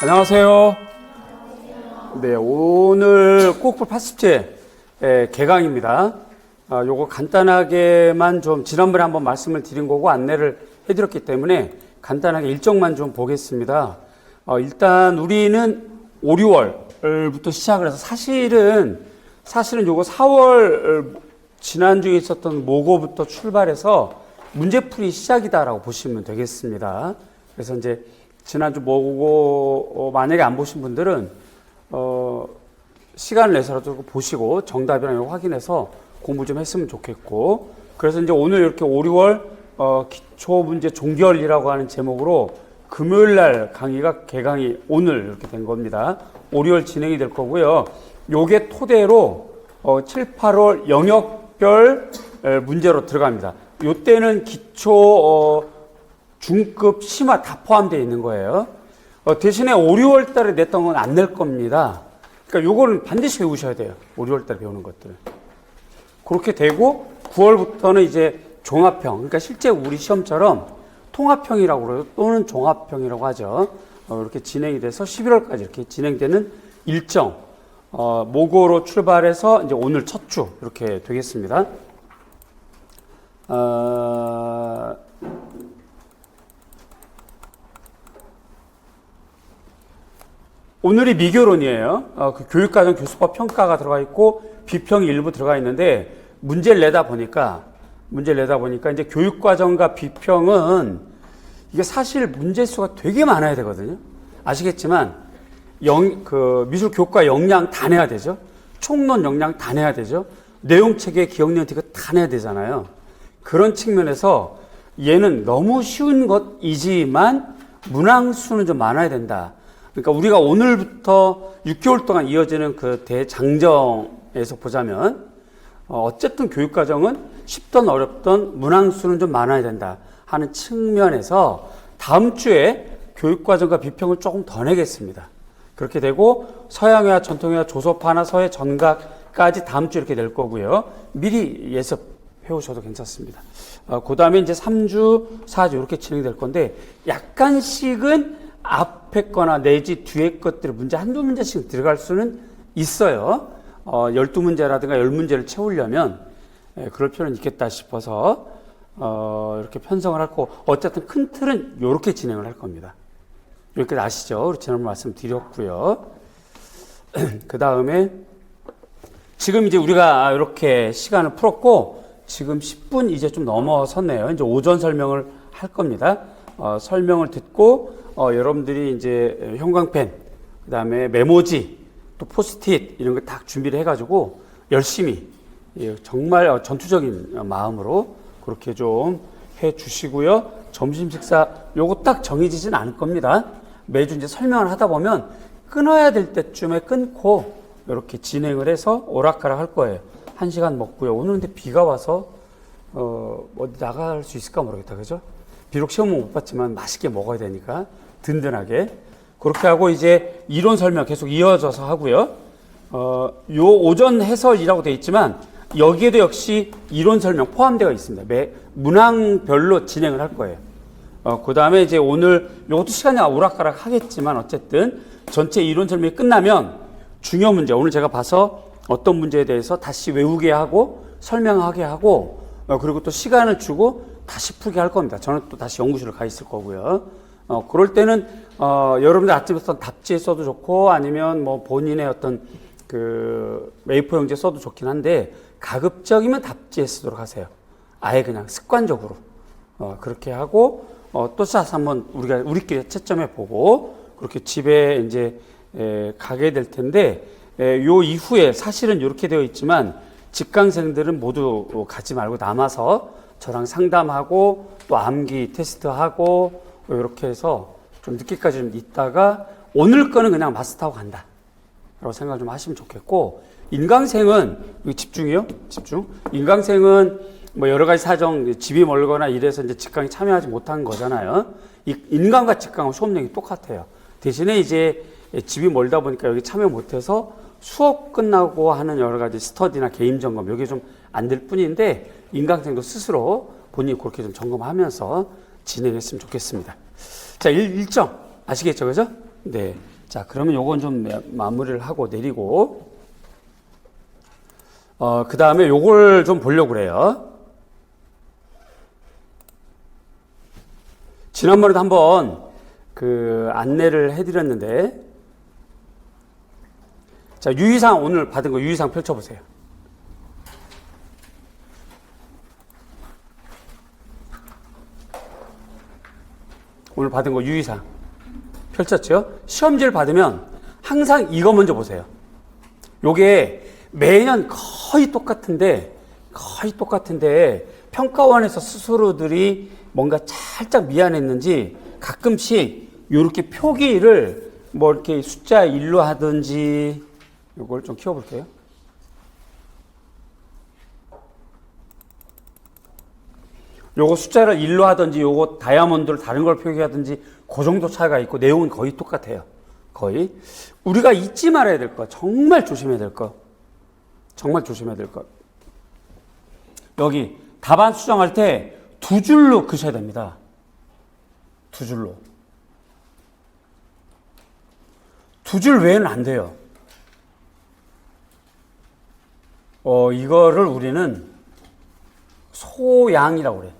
안녕하세요. 네, 오늘 꼭불 80제 개강입니다. 요거 간단하게만 좀 지난번에 한번 말씀을 드린 거고 안내를 해드렸기 때문에 간단하게 일정만 좀 보겠습니다. 일단 우리는 5, 6월부터 시작을 해서 사실은 요거 4월 지난주에 있었던 모고부터 출발해서 문제풀이 시작이다라고 보시면 되겠습니다. 그래서 이제 지난주 모고 만약에 안 보신 분들은 시간을 내서라도 보시고 정답이랑 이거 확인해서 공부 좀 했으면 좋겠고, 그래서 이제 오늘 이렇게 5, 6월 기초 문제 종결이라고 하는 제목으로 금요일 날 강의가 개강이 오늘 이렇게 된 겁니다. 5, 6월 진행이 될 거고요. 요게 토대로 7, 8월 영역별 문제로 들어갑니다. 요때는 기초 중급, 심화 다 포함되어 있는 거예요. 대신에 5, 6월 달에 냈던 건 안 낼 겁니다. 그러니까 요거는 반드시 외우셔야 돼요. 5, 6월 달에 배우는 것들. 그렇게 되고 9월부터는 이제 종합형, 그러니까 실제 우리 시험처럼 통합형이라고 그래요. 또는 종합형이라고 하죠. 이렇게 진행이 돼서 11월까지 이렇게 진행되는 일정. 모고로 출발해서 이제 오늘 첫 주 이렇게 되겠습니다. 오늘이 미교론이에요. 그 교육과정 교수법 평가가 들어가 있고 비평이 일부 들어가 있는데 문제를 내다 보니까 이제 교육과정과 비평은 이게 사실 문제수가 되게 많아야 되거든요. 아시겠지만 미술 교과 역량 다 내야 되죠. 총론 역량 다 내야 되죠. 내용체계, 기억력 이거 다 내야 되잖아요. 그런 측면에서 얘는 너무 쉬운 것이지만 문항수는 좀 많아야 된다. 그러니까 우리가 오늘부터 6개월 동안 이어지는 그 대장정에서 보자면 어쨌든 교육과정은 쉽든 어렵든 문항수는 좀 많아야 된다 하는 측면에서 다음 주에 교육과정과 비평을 조금 더 내겠습니다. 그렇게 되고 서양회화, 전통회화, 조소파나 서예, 전각까지 다음 주에 이렇게 낼 거고요. 미리 예습해 오셔도 괜찮습니다. 그 다음에 이제 3주, 4주 이렇게 진행될 건데 약간씩은 앞에 거나 내지 뒤에 것들을 문제 한두 문제씩 들어갈 수는 있어요. 12문제라든가 10문제를 채우려면 그럴 필요는 있겠다 싶어서 이렇게 편성을 할 거고, 어쨌든 큰 틀은 이렇게 진행을 할 겁니다. 이렇게 아시죠? 지난번 말씀드렸고요. 그 다음에 지금 이제 우리가 이렇게 시간을 풀었고 지금 10분 이제 좀 넘어섰네요. 이제 오전 설명을 할 겁니다. 설명을 듣고 여러분들이 이제 형광펜, 그 다음에 메모지, 또 포스트잇 이런 거 다 준비를 해가지고 열심히 정말 전투적인 마음으로 그렇게 좀 해주시고요. 점심 식사 요거 딱 정해지진 않을 겁니다. 매주 이제 설명을 하다 보면 끊어야 될 때쯤에 끊고 이렇게 진행을 해서 오락가락 할 거예요. 1시간 먹고요. 오늘 근데 비가 와서 어디 나갈 수 있을까 모르겠다, 그죠? 비록 시험은 못 봤지만 맛있게 먹어야 되니까 든든하게 그렇게 하고 이제 이론 설명 계속 이어져서 하고요. 요 오전 해설이라고 되어 있지만 여기에도 역시 이론 설명 포함되어 있습니다. 매 문항별로 진행을 할 거예요. 그 다음에 이제 오늘 요것도 시간이 오락가락 하겠지만 어쨌든 전체 이론 설명이 끝나면 중요 문제, 오늘 제가 봐서 어떤 문제에 대해서 다시 외우게 하고 설명하게 하고 그리고 또 시간을 주고 다시 풀게 할 겁니다. 저는 또 다시 연구실을 가 있을 거고요. 그럴 때는 여러분들 아침에 썼던 답지에 써도 좋고 아니면 뭐 본인의 어떤 그 A4 용지에 써도 좋긴 한데 가급적이면 답지에 쓰도록 하세요. 아예 그냥 습관적으로 그렇게 하고 또 사서 한번 우리끼리 채점해 보고 그렇게 집에 이제 가게 될 텐데, 요 이후에 사실은 이렇게 되어 있지만 직강생들은 모두 가지 말고 남아서 저랑 상담하고 또 암기 테스트하고 이렇게 해서 좀 늦게까지 좀 있다가 오늘 거는 그냥 마스터하고 간다 라고 생각을 좀 하시면 좋겠고, 인강생은 집중이요? 집중. 인강생은 뭐 여러 가지 사정, 집이 멀거나 이래서 이제 직강에 참여하지 못한 거잖아요. 인강과 직강은 수업량이 똑같아요. 대신에 이제 집이 멀다 보니까 여기 참여 못해서 수업 끝나고 하는 여러 가지 스터디나 개인 점검 여기 좀 안 될 뿐인데 인강생도 스스로 본인이 그렇게 좀 점검하면서 진행했으면 좋겠습니다. 자, 일정 아시겠죠, 그죠? 네. 자, 그러면 요건 좀 마무리를 하고 내리고, 그 다음에 요걸 좀 보려고 그래요. 지난번에도 한번 그 안내를 해드렸는데, 자, 유의사항 오늘 받은 거 유의사항 펼쳐보세요. 오늘 받은 거 유의사항 펼쳤죠? 시험지를 받으면 항상 이거 먼저 보세요. 요게 매년 거의 똑같은데 평가원에서 스스로들이 뭔가 살짝 미안했는지 가끔씩 요렇게 표기를 뭐 이렇게 숫자 1로 하든지 요걸 좀 키워볼게요. 요거 숫자를 1로 하든지 요거 다이아몬드를 다른 걸 표기하든지 그 정도 차이가 있고 내용은 거의 똑같아요. 거의. 우리가 잊지 말아야 될 것, 정말 조심해야 될 것. 정말 조심해야 될 것. 여기 답안 수정할 때 두 줄로 그셔야 됩니다. 두 줄로. 두 줄 외에는 안 돼요. 이거를 우리는 소양이라고 그래.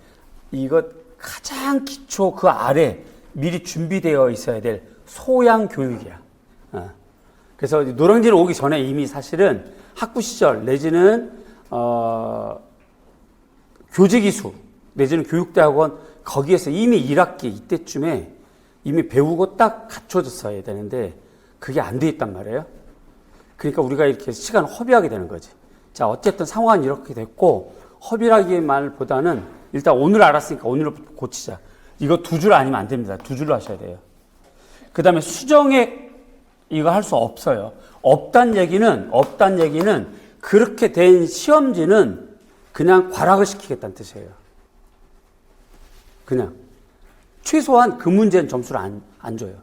이거 가장 기초 그 아래 미리 준비되어 있어야 될 소양 교육이야. 그래서 노량진에 오기 전에 이미 사실은 학부 시절 내지는 교직이수 내지는 교육대학원 거기에서 이미 1학기 이때쯤에 이미 배우고 딱 갖춰졌어야 되는데 그게 안 돼 있단 말이에요. 그러니까 우리가 이렇게 시간 허비하게 되는 거지. 자, 어쨌든 상황은 이렇게 됐고 허비라기만보다는 일단 오늘 알았으니까 오늘로 고치자. 이거 두 줄 아니면 안 됩니다. 두 줄로 하셔야 돼요. 그 다음에 수정액 이거 할 수 없어요. 없단 얘기는 그렇게 된 시험지는 그냥 과락을 시키겠다는 뜻이에요. 그냥 최소한 그 문제는 점수를 안 줘요.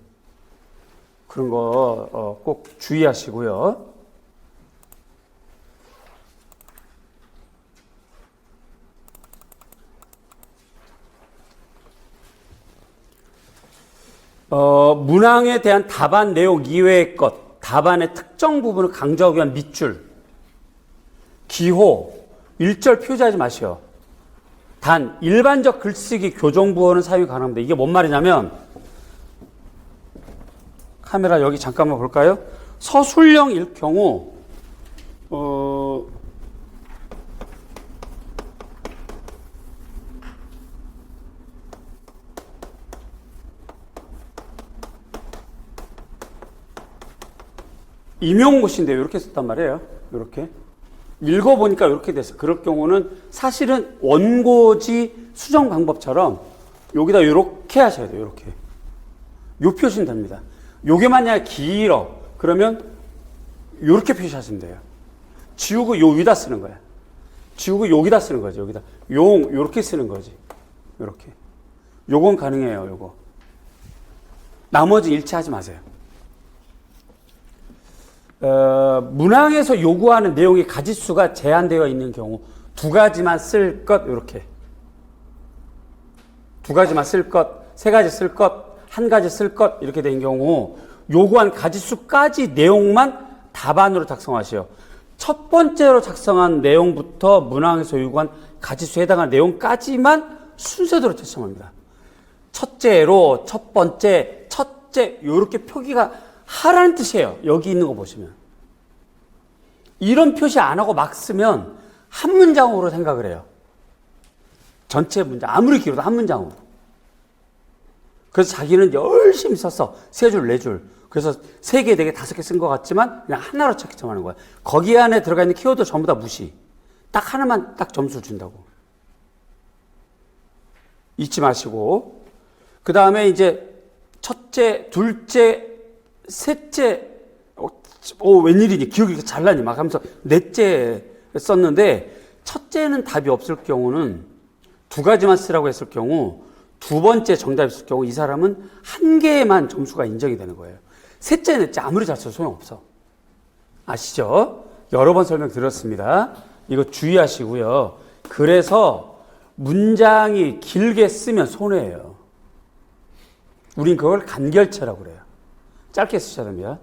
그런 거 꼭 주의하시고요. 문항에 대한 답안 내용 이외의 것, 답안의 특정 부분을 강조하기 위한 밑줄, 기호, 일절 표시하지 마시오. 단, 일반적 글쓰기 교정부호는 사용이 가능합니다. 이게 뭔 말이냐면, 카메라 여기 잠깐만 볼까요? 서술형일 경우, 임용고시인데 이렇게 썼단 말이에요. 이렇게. 읽어보니까 이렇게 됐어요. 그럴 경우는 사실은 원고지 수정 방법처럼 여기다 이렇게 하셔야 돼요. 이렇게. 요 표시는 됩니다. 요게 만약에 길어. 그러면 이렇게 표시하시면 돼요. 지우고 요 위다 쓰는 거야. 지우고 여기다 쓰는 거죠. 여기다. 요렇게 쓰는 거지. 요렇게. 요건 가능해요. 요거. 나머지 일치하지 마세요. 문항에서 요구하는 내용의 가지수가 제한되어 있는 경우 두 가지만 쓸 것, 이렇게. 두 가지만 쓸 것, 세 가지 쓸 것, 한 가지 쓸 것, 이렇게 된 경우 요구한 가지수까지 내용만 답안으로 작성하시오. 첫 번째로 작성한 내용부터 문항에서 요구한 가지수에 해당하는 내용까지만 순서대로 작성합니다. 첫째로, 첫 번째, 요렇게 표기가 하라는 뜻이에요. 여기 있는 거 보시면. 이런 표시 안 하고 막 쓰면 한 문장으로 생각을 해요. 전체 문장. 아무리 길어도 한 문장으로. 그래서 자기는 열심히 썼어. 3줄, 4줄. 그래서 3개, 4개, 5개 쓴 것 같지만 그냥 하나로 채점하는 거야. 거기 안에 들어가 있는 키워드 전부 다 무시. 딱 하나만 딱 점수를 준다고. 잊지 마시고. 그 다음에 이제 첫째, 둘째, 셋째, 웬일이니? 기억이 이렇게 잘 나니? 막 하면서 넷째 썼는데, 첫째는 답이 없을 경우는 두 가지만 쓰라고 했을 경우, 두 번째 정답이 있을 경우, 이 사람은 한 개만 점수가 인정이 되는 거예요. 셋째, 넷째 아무리 잘 써도 소용없어. 아시죠? 여러 번 설명드렸습니다. 이거 주의하시고요. 그래서 문장이 길게 쓰면 손해예요. 우린 그걸 간결체라고 그래요. 짧게 쓰셔야 됩니다.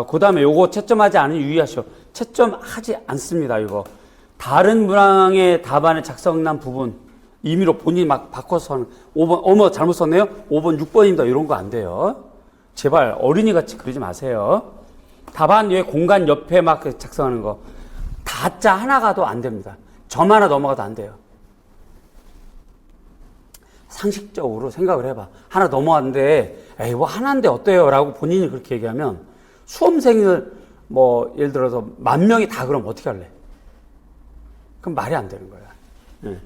그 다음에 요거 채점하지 않은 유의하시오. 채점하지 않습니다. 이거 다른 문항의 답안에 작성난 부분 임의로 본인이 막 바꿔서 하는 5번 어머 잘못 썼네요. 5번 6번입니다. 이런 거 안 돼요. 제발 어린이같이 그러지 마세요. 답안 위에 공간 옆에 막 작성하는 거 다자 하나 가도 안 됩니다. 점 하나 넘어가도 안 돼요. 상식적으로 생각을 해봐. 하나 넘어왔는데 에이 뭐 하나인데 어때요? 라고 본인이 그렇게 얘기하면 수험생을 뭐 예를 들어서 10,000명이 다 그럼 어떻게 할래? 그럼 말이 안 되는 거야. 네.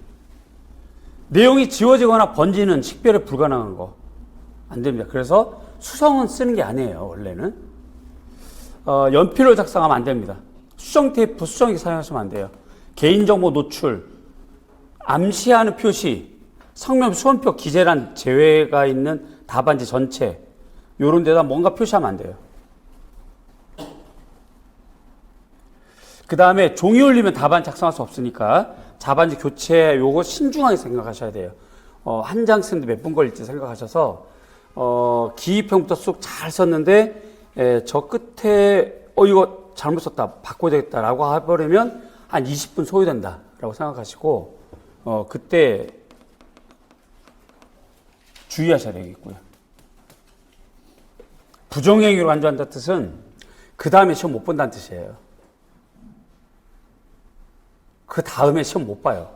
내용이 지워지거나 번지는 식별에 불가능한 거 안 됩니다. 그래서 수성은 쓰는 게 아니에요. 원래는 연필로 작성하면 안 됩니다. 수정 테이프, 수정기 사용하시면 안 돼요. 개인정보 노출, 암시하는 표시, 성명, 수험표, 기재란 제외가 있는 답안지 전체 요런 데다 뭔가 표시하면 안 돼요. 그 다음에 종이 올리면 답안 작성할 수 없으니까 답안지 교체 요거 신중하게 생각하셔야 돼요. 한 장 쓰는데 몇 분 걸릴지 생각하셔서 기입형부터 쑥 잘 썼는데 저 끝에 이거 잘못 썼다 바꿔야 되겠다라고 해버리면 한 20분 소요된다라고 생각하시고 그때 주의하셔야 되겠고요. 부정행위로 간주한다는 뜻은 그 다음에 시험 못 본다는 뜻이에요. 그 다음에 시험 못 봐요.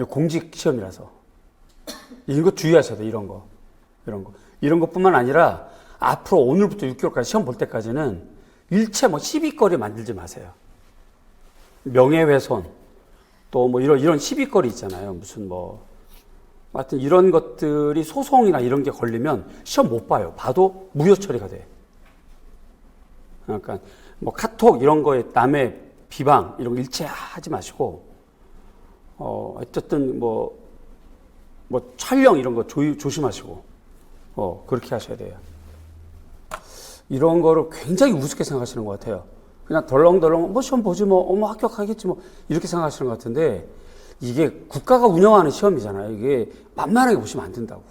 공직 시험이라서. 이런 거 주의하셔야 돼요. 이런 것뿐만 아니라 앞으로 오늘부터 6개월까지 시험 볼 때까지는 일체 뭐 시비거리 만들지 마세요. 명예훼손 또 뭐 이런 시비거리 있잖아요. 무슨 뭐 하여튼 이런 것들이 소송이나 이런 게 걸리면 시험 못 봐요. 봐도 무효 처리가 돼. 그러니까 뭐 카톡 이런 거에 남의 비방 이런 거 일체 하지 마시고 어쨌든 뭐 촬영 이런 거 조심하시고 그렇게 하셔야 돼요. 이런 거를 굉장히 우습게 생각하시는 것 같아요. 그냥 덜렁덜렁 뭐 시험 보지 뭐 합격하겠지 뭐 이렇게 생각하시는 것 같은데 이게 국가가 운영하는 시험이잖아요. 이게 만만하게 보시면 안 된다고.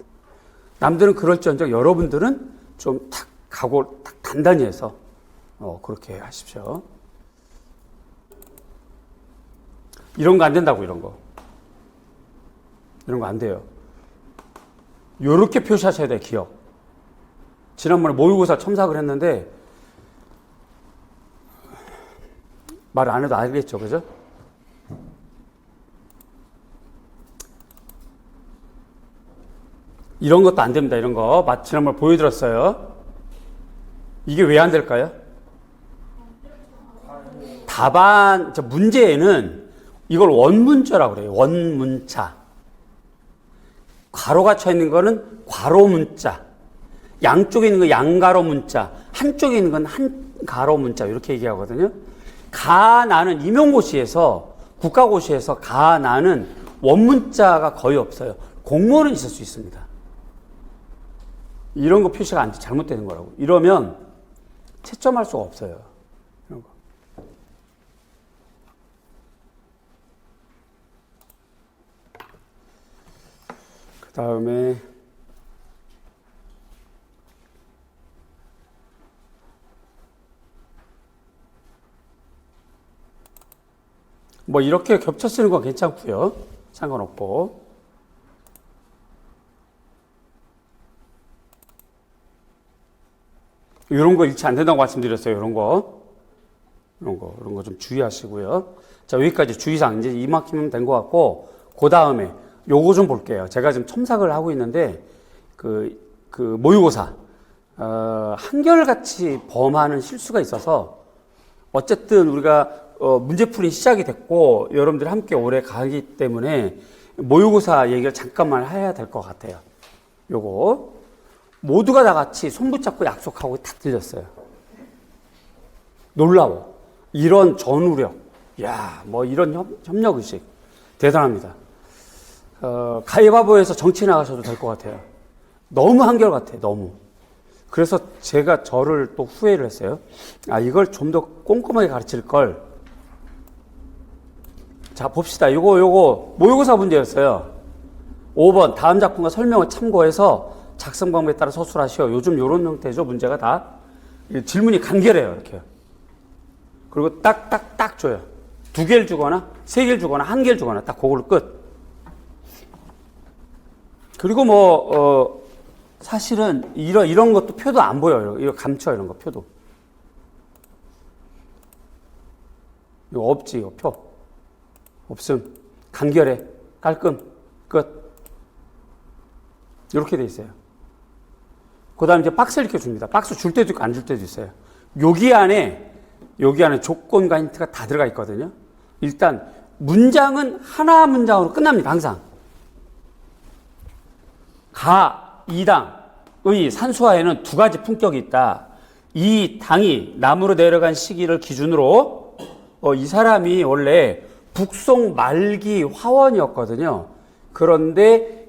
남들은 그럴지언정 여러분들은 좀 탁 각오 탁 단단히 해서 그렇게 하십시오. 이런 거 안 된다고. 이런 거 안 돼요. 요렇게 표시하셔야 돼요. 기억. 지난번에 모의고사 첨삭을 했는데 말 안 해도 알겠죠, 그죠? 이런 것도 안 됩니다. 이런 거 지난번에 보여드렸어요. 이게 왜 안 될까요? 답안 문제에는 이걸 원문자라고 그래요. 원문자. 괄호가 쳐 있는 거는 괄호 문자. 양쪽에 있는 거 양가로 문자. 한쪽에 있는 건 한가로 문자. 이렇게 얘기하거든요. 가나는 임용고시에서 국가고시에서 가나는 원문자가 거의 없어요. 공모는 있을 수 있습니다. 이런 거 표시가 잘못되는 거라고. 이러면 채점할 수가 없어요. 이런 거. 그 다음에 뭐 이렇게 겹쳐 쓰는 건 괜찮고요. 상관없고. 이런 거 일치 안 된다고 말씀드렸어요. 이런 거 좀 주의하시고요. 자, 여기까지 주의사항 이제 이만큼이면 된 것 같고, 그 다음에 요거 좀 볼게요. 제가 지금 첨삭을 하고 있는데 그 모의고사 한결같이 범하는 실수가 있어서 어쨌든 우리가 문제풀이 시작이 됐고 여러분들이 함께 오래 가기 때문에 모의고사 얘기를 잠깐만 해야 될 것 같아요. 요거 모두가 다 같이 손 붙잡고 약속하고 다 틀렸어요. 놀라워. 이런 전우력, 뭐 이런 협력의식 대단합니다. 가위바위보에서 정치 나가셔도 될 것 같아요. 너무 한결같아, 너무. 그래서 제가 저를 또 후회를 했어요. 이걸 좀 더 꼼꼼하게 가르칠 걸. 자, 봅시다. 요거 모의고사 문제였어요. 5번 다음 작품과 설명을 참고해서 작성 방법에 따라 서술하시오. 요즘 요런 형태죠. 문제가 다. 질문이 간결해요. 이렇게. 그리고 딱 줘요. 2개를 주거나 3개를 주거나 1개를 주거나 딱 그걸로 끝. 그리고 사실은 이런 것도 표도 안 보여요. 이거 감춰 이런 거 표도. 이거 없지, 이거 표. 없음. 간결해. 깔끔. 끝. 이렇게 돼 있어요. 그 다음에 이제 박스를 이렇게 줍니다. 박스 줄 때도 있고 안 줄 때도 있어요. 여기 안에 조건과 힌트가 다 들어가 있거든요. 일단, 문장은 하나 문장으로 끝납니다. 항상. 이 당의 산수화에는 2가지 품격이 있다. 이 당이 남으로 내려간 시기를 기준으로 이 사람이 원래 북송 말기 화원이었거든요. 그런데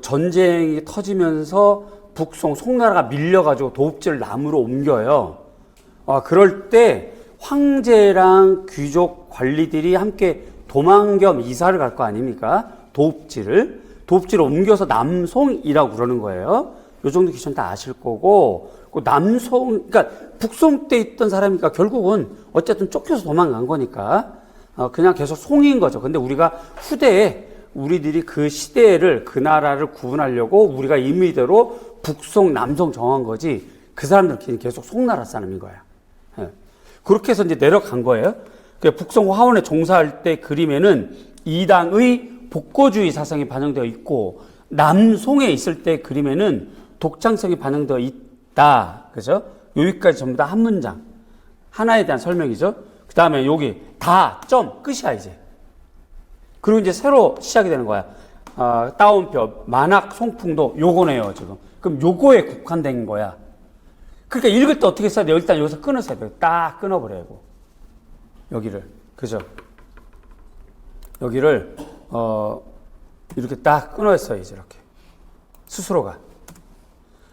전쟁이 터지면서 북송 송나라가 밀려가지고 도읍지를 남으로 옮겨요. 그럴 때 황제랑 귀족 관리들이 함께 도망 겸 이사를 갈 거 아닙니까? 도읍지를 옮겨서 남송이라고 그러는 거예요. 요 정도 기준 다 아실 거고, 그러니까 북송 때 있던 사람이니까 결국은 어쨌든 쫓겨서 도망간 거니까, 그냥 계속 송인 거죠. 근데 우리가 후대에 우리들이 그 시대를, 그 나라를 구분하려고 우리가 임의대로 북송, 남송 정한 거지, 그 사람들끼리 계속 송나라 사람인 거야. 예. 그렇게 해서 이제 내려간 거예요. 북송 화원에 종사할 때 그림에는 이 당의 복고주의 사상이 반영되어 있고, 남송에 있을 때 그림에는 독창성이 반영되어 있다. 그죠? 여기까지 전부 다 한 문장. 하나에 대한 설명이죠. 그 다음에 여기 끝이야, 이제. 그리고 이제 새로 시작이 되는 거야. 따옴표, 만학, 송풍도, 요거네요, 지금. 그럼 요거에 국한된 거야. 그러니까 읽을 때 어떻게 써야 돼요? 일단 여기서 끊으셔야 돼요. 딱 끊어버려요, 여기를. 그죠? 여기를, 이렇게 딱 끊어냈어요, 이제 이렇게. 스스로가.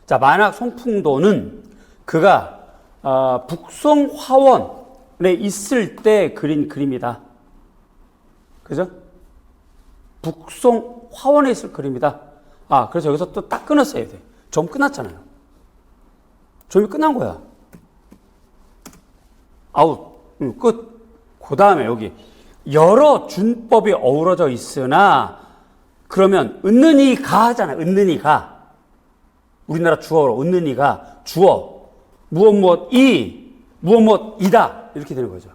자, 만학 송풍도는 그가, 북송 화원에 있을 때 그린 그림이다. 그죠? 북송 화원에 있을 그림이다. 그래서 여기서 또 딱 끊었어야 돼. 점 끝났잖아요. 점이 끝난 거야. 아웃. 끝. 그 다음에 여기. 여러 준법이 어우러져 있으나, 그러면, 은느니가 하잖아. 은느니가. 우리나라 주어로, 은느니가. 주어. 무엇이다. 이렇게 되는 거죠.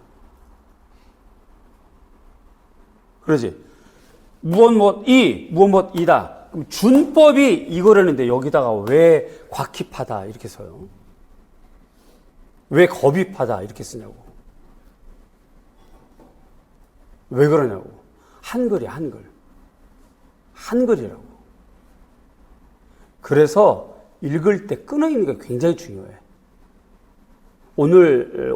그러지? 무엇이다. 그럼 준법이 이거라는데 여기다가 왜 곽힙하다 이렇게 써요? 왜 겁입하다 이렇게 쓰냐고. 왜 그러냐고. 한글이야, 한글. 한글이라고. 그래서 읽을 때 끊어있는 게 굉장히 중요해. 오늘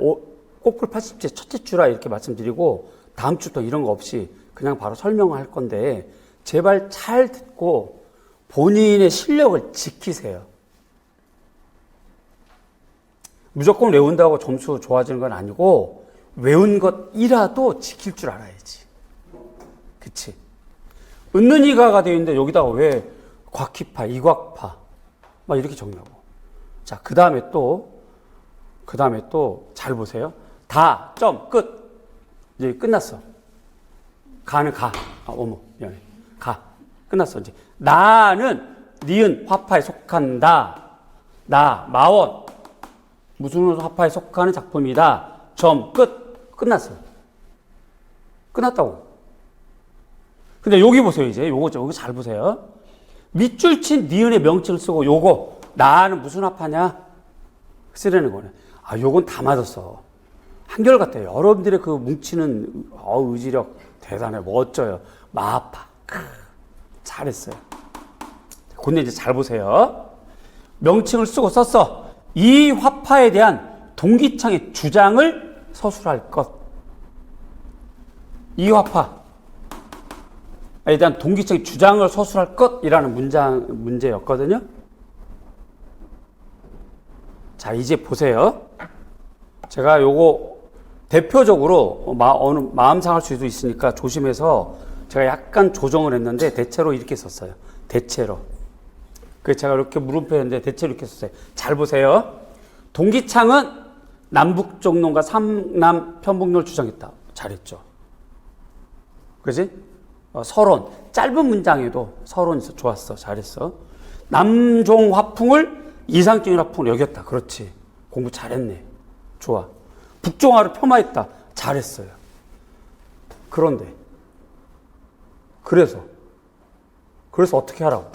꽃글 80제 첫째 주라 이렇게 말씀드리고 다음 주부터 이런 거 없이 그냥 바로 설명할 건데 제발 잘 듣고 본인의 실력을 지키세요. 무조건 외운다고 점수 좋아지는 건 아니고 외운 것이라도 지킬 줄 알아야지. 그치? 은느니가가 되어 있는데 여기다가 왜 곽희파, 이곽파 막 이렇게 적냐고. 자, 그 다음에 또 잘 보세요. 끝. 이제 끝났어. 가는 가. 미안해. 가. 끝났어, 이제. 나는 니은 화파에 속한다. 마원. 무슨 화파에 속하는 작품이다. 끝. 끝났어. 끝났다고. 근데 여기 보세요, 이제. 요거 잘 보세요. 밑줄 친 니은의 명칭을 쓰고 요거. 나는 무슨 화파냐? 쓰라는 거네. 요건 다 맞았어. 한결같아요. 여러분들의 그 뭉치는 의지력 대단해. 멋져요. 마파. 잘했어요. 근데 이제 잘 보세요. 명칭을 쓰고 썼어. 이 화파에 대한 동기창의 주장을 서술할 것. 이 화파에 대한 동기창의 주장을 서술할 것이라는 문제였거든요. 자, 이제 보세요. 제가 요거 대표적으로 어느 마음 상할 수도 있으니까 조심해서 제가 약간 조정을 했는데 대체로 이렇게 썼어요. 대체로. 그 제가 이렇게 물음표 했는데 대체로 이렇게 썼어요. 잘 보세요. 동기창은 남북종론과 삼남 편북론을 주장했다. 잘했죠. 그지? 서론. 짧은 문장에도 서론이 있어. 좋았어. 잘했어. 남종 화풍을 이상적인 화풍으로 여겼다. 그렇지. 공부 잘했네. 좋아. 북종화를 폄하했다. 잘했어요. 그런데 그래서 어떻게 하라고?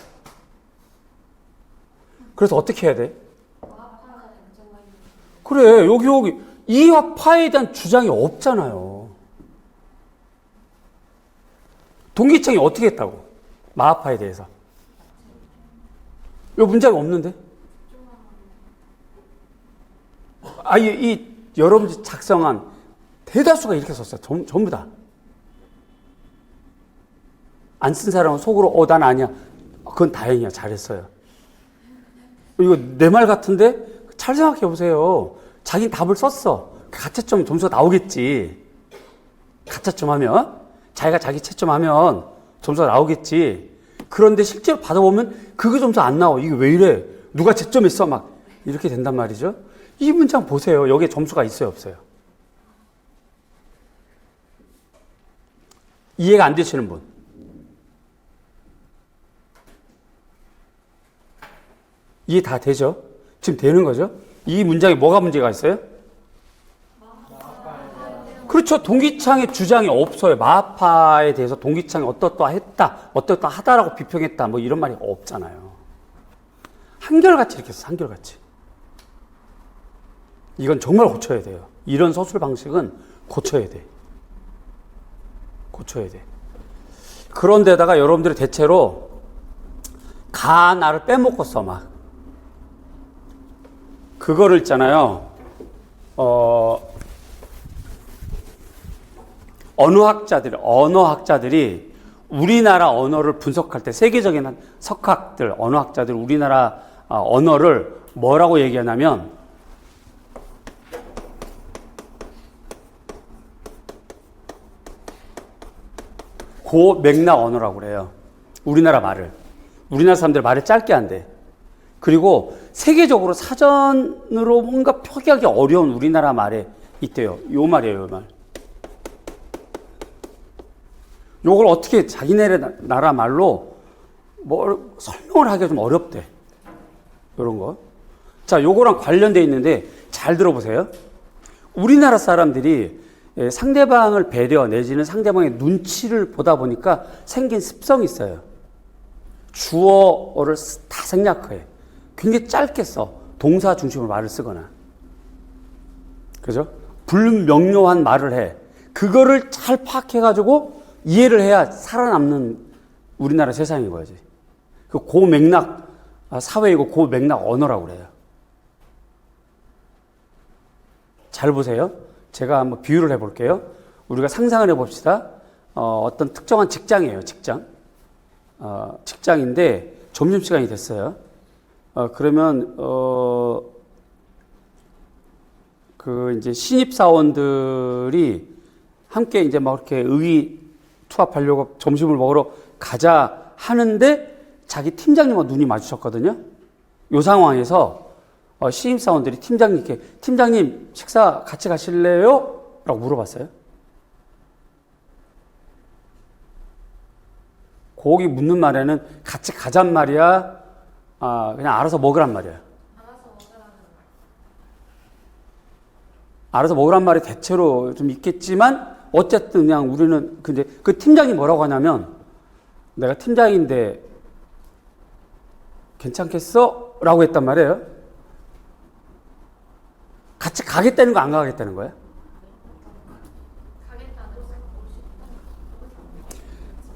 그래서 어떻게 해야 돼? 그래, 여기 이화파에 대한 주장이 없잖아요. 동기창이 어떻게 했다고? 마하파에 대해서. 이 문제가 없는데? 이 여러분들이 작성한 대다수가 이렇게 썼어요. 전부 다. 안 쓴 사람은 속으로 난 아니야. 그건 다행이야. 잘했어요. 이거 내 말 같은데? 잘 생각해 보세요. 자기 답을 썼어. 가채점 점수가 나오겠지. 가채점 하면. 자기가 자기 채점 하면 점수가 나오겠지. 그런데 실제로 받아보면 그게 점수 안 나와. 이게 왜 이래? 누가 채점했어? 막 이렇게 된단 말이죠. 이 문장 보세요. 여기에 점수가 있어요? 없어요? 이해가 안 되시는 분. 이해 다 되죠? 지금 되는 거죠? 이 문장에 뭐가 문제가 있어요? 그렇죠. 동기창의 주장이 없어요. 마하파에 대해서 동기창이 어떠했다, 어떠하다라고 비평했다, 뭐 이런 말이 없잖아요. 한결같이 이렇게 했어, 한결같이. 이건 정말 고쳐야 돼요. 이런 서술 방식은 고쳐야 돼. 고쳐야 돼. 그런데다가 여러분들이 대체로 가나를 빼먹고 써, 막. 그거를 있잖아요. 언어학자들이 우리나라 언어를 분석할 때 세계적인 석학들, 언어학자들 우리나라 언어를 뭐라고 얘기하냐면 고맥락 언어라고 그래요. 우리나라 사람들 말을 짧게 한대. 그리고 세계적으로 사전으로 뭔가 표기하기 어려운 우리나라 말에 있대요. 요 말이에요, 요 말. 요걸 어떻게 자기네 나라 말로 뭐 설명을 하기가 좀 어렵대. 요런 거. 자, 요거랑 관련돼 있는데 잘 들어보세요. 우리나라 사람들이 상대방을 배려 내지는 상대방의 눈치를 보다 보니까 생긴 습성이 있어요. 주어를 다 생략해. 굉장히 짧게 써. 동사 중심으로 말을 쓰거나. 그죠? 불명료한 말을 해. 그거를 잘 파악해가지고 이해를 해야 살아남는 우리나라 세상인 거지. 그 고맥락 사회이고 고맥락 언어라고 그래요. 잘 보세요. 제가 한번 비유를 해볼게요. 우리가 상상을 해봅시다. 어떤 특정한 직장이에요. 직장인데 점심시간이 됐어요. 그러면 이제 신입사원들이 함께 이제 막 이렇게 투합하려고 점심을 먹으러 가자 하는데 자기 팀장님과 눈이 마주쳤거든요. 이 상황에서 신입사원들이 팀장님께 팀장님 식사 같이 가실래요? 라고 물어봤어요. 거기 묻는 말에는 같이 가잔 말이야? 그냥 알아서 먹으란 말이야. 알아서 먹으란 말이 대체로 좀 있겠지만 어쨌든 그냥 우리는 근데 그 팀장이 뭐라고 하냐면 내가 팀장인데 괜찮겠어? 라고 했단 말이에요. 같이 가겠다는 거 안 가겠다는 거야?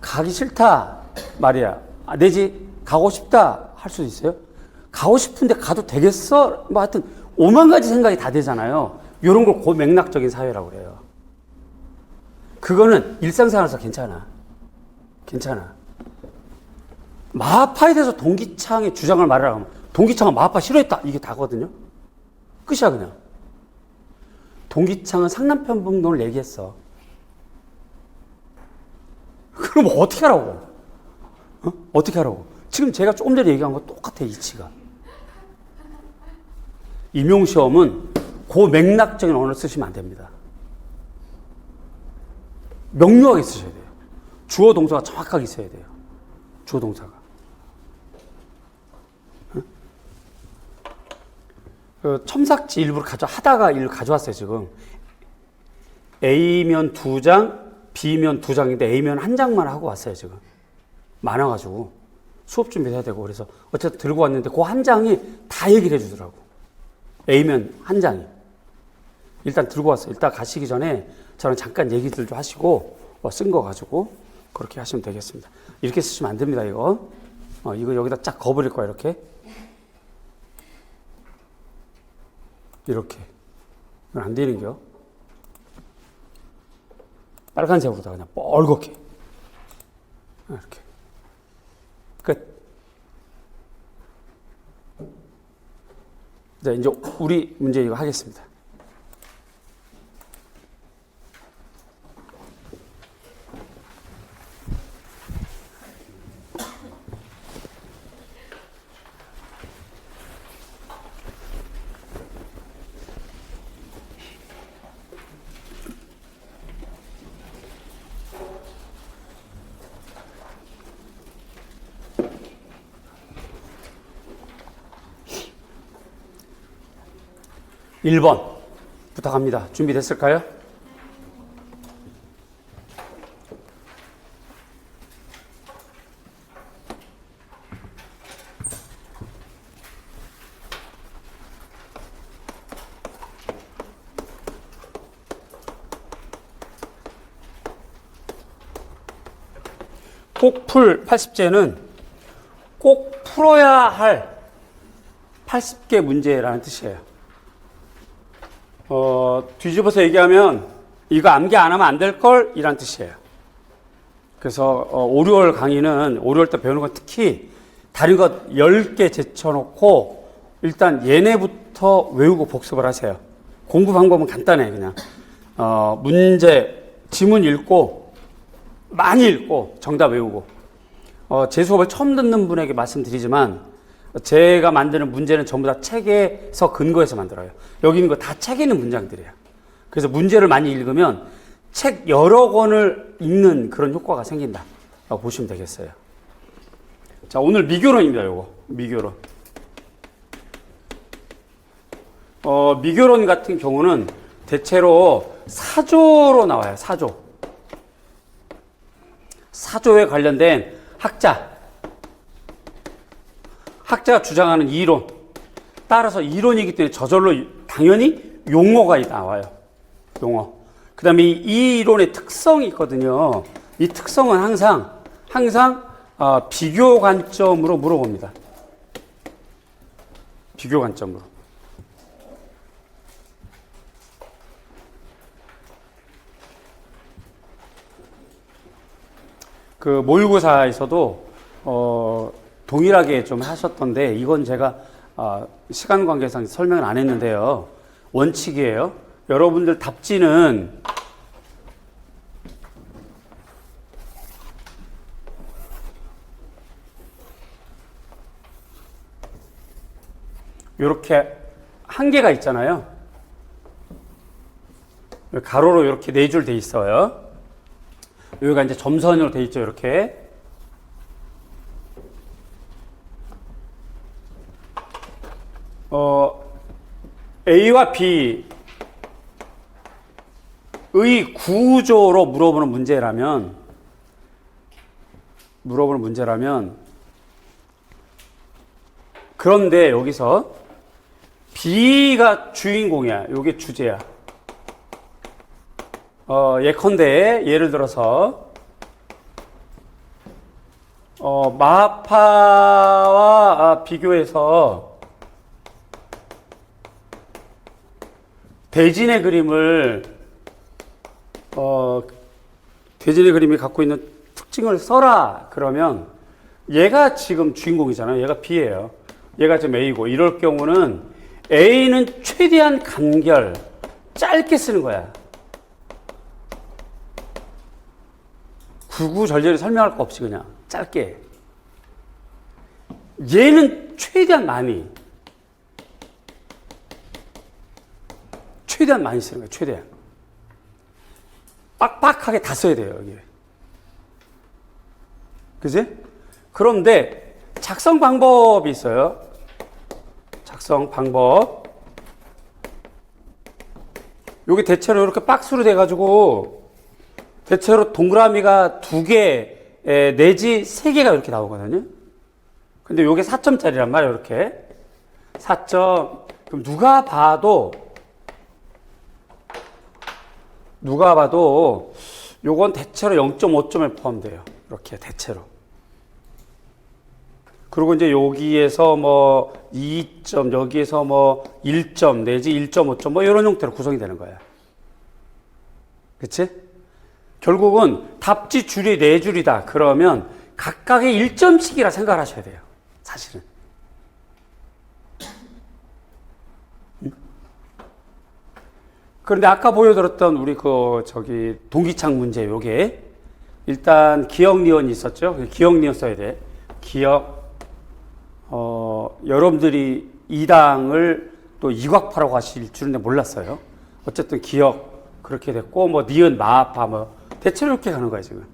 가기 싫다 말이야. 내지 가고 싶다 할 수도 있어요. 가고 싶은데 가도 되겠어? 뭐 하여튼 5만 가지 생각이 다 되잖아요. 이런 걸 고맥락적인 사회라고 그래요. 그거는 일상생활에서 괜찮아. 마하파에 대해서 동기창의 주장을 말하라고 하면 동기창은 마하파 싫어했다. 이게 다거든요. 끝이야 그냥. 동기창은 상남편북론을 얘기했어. 그럼 어떻게 하라고? 어떻게 하라고? 지금 제가 조금 전에 얘기한 거 똑같아요, 이치가. 임용시험은 그 맥락적인 언어를 쓰시면 안 됩니다. 명료하게 쓰셔야 돼요. 주어 동사가 정확하게 있어야 돼요. 주어 동사가. 그 첨삭지 일부러 하다가 일부 가져왔어요, 지금. A면 2장, B면 2장인데 A면 1장만 하고 왔어요, 지금. 많아가지고. 수업 준비해야 되고, 그래서 어쨌든 들고 왔는데 그 한 장이 다 얘기를 해주더라고. A면 1장이. 일단 들고 왔어요. 일단 가시기 전에 저는 잠깐 얘기들 좀 하시고, 쓴 거 가지고 그렇게 하시면 되겠습니다. 이렇게 쓰시면 안 됩니다, 이거. 이거 여기다 쫙 거버릴 거야, 이렇게. 이렇게. 이건 안 되는 게요. 빨간색으로다가 그냥 뻘겋게. 이렇게. 끝. 자, 이제 우리 문제 이거 하겠습니다. 일 번 부탁합니다. 준비됐을까요? 꼭 풀 80제는 꼭 풀어야 할 80개 문제라는 뜻이에요. 뒤집어서 얘기하면 이거 암기 안 하면 안 될 걸 이란 뜻이에요. 그래서 5, 6월 강의는 5, 6월 때 배우는 건 특히 다른 것 10개 제쳐놓고 일단 얘네부터 외우고 복습을 하세요. 공부 방법은 간단해. 그냥 문제 지문 읽고 많이 읽고 정답 외우고 제 수업을 처음 듣는 분에게 말씀드리지만 제가 만드는 문제는 전부 다 책에서 근거해서 만들어요. 여기 있는 거 다 책에 있는 문장들이에요. 그래서 문제를 많이 읽으면 책 여러 권을 읽는 그런 효과가 생긴다라고 보시면 되겠어요. 자, 오늘 미교론입니다. 요거 미교론. 미교론 같은 경우는 대체로 사조로 나와요. 사조에 관련된 학자가 주장하는 이론, 따라서 이론이기 때문에 저절로 당연히 용어가 나와요. 용어. 그 다음에 이 이론의 특성이 있거든요. 이 특성은 항상 비교 관점으로 물어봅니다. 비교 관점으로. 그 모의고사에서도 동일하게 좀 하셨던데 이건 제가 시간 관계상 설명을 안 했는데요. 원칙이에요. 여러분들 답지는 이렇게 한 개가 있잖아요. 가로로 이렇게 4줄 돼 있어요. 여기가 이제 점선으로 돼 있죠. 이렇게. A와 B의 구조로 물어보는 문제라면 그런데 여기서 B가 주인공이야. 이게 주제야. 예컨대 예를 들어서 마파와 비교해서 대진의 그림이 갖고 있는 특징을 써라. 그러면 얘가 지금 주인공이잖아요. 얘가 B예요. 얘가 지금 A고 이럴 경우는 A는 최대한 간결, 짧게 쓰는 거야. 구구절절히 설명할 거 없이 그냥 짧게. 얘는 최대한 많이 쓰는 거예요. 최대한. 빡빡하게 다 써야 돼요, 여기. 그지? 그런데 작성 방법이 있어요. 작성 방법. 여기 대체로 이렇게 박스로 돼가지고 대체로 동그라미가 2개 내지 3개가 이렇게 나오거든요. 근데 요게 4점짜리란 말이에요, 이렇게. 4점. 그럼 누가 봐도 요건 대체로 0.5점에 포함돼요. 이렇게 대체로. 그리고 이제 여기에서 뭐 2점, 여기에서 뭐 1점 내지 1.5점 뭐 이런 형태로 구성이 되는 거야. 그치? 결국은 답지 줄이 4줄이다. 그러면 각각의 1점씩이라 생각을 하셔야 돼요. 사실은. 그런데 아까 보여드렸던 우리 동기창 문제 요게 일단 기억 니은이 있었죠. 기억 니은 써야 돼. 기억. 여러분들이 2당을 또 이곽파라고 하실 줄은 몰랐어요. 어쨌든 기억 그렇게 됐고 뭐 니은 마아파 뭐 대체로 이렇게 가는 거야 지금.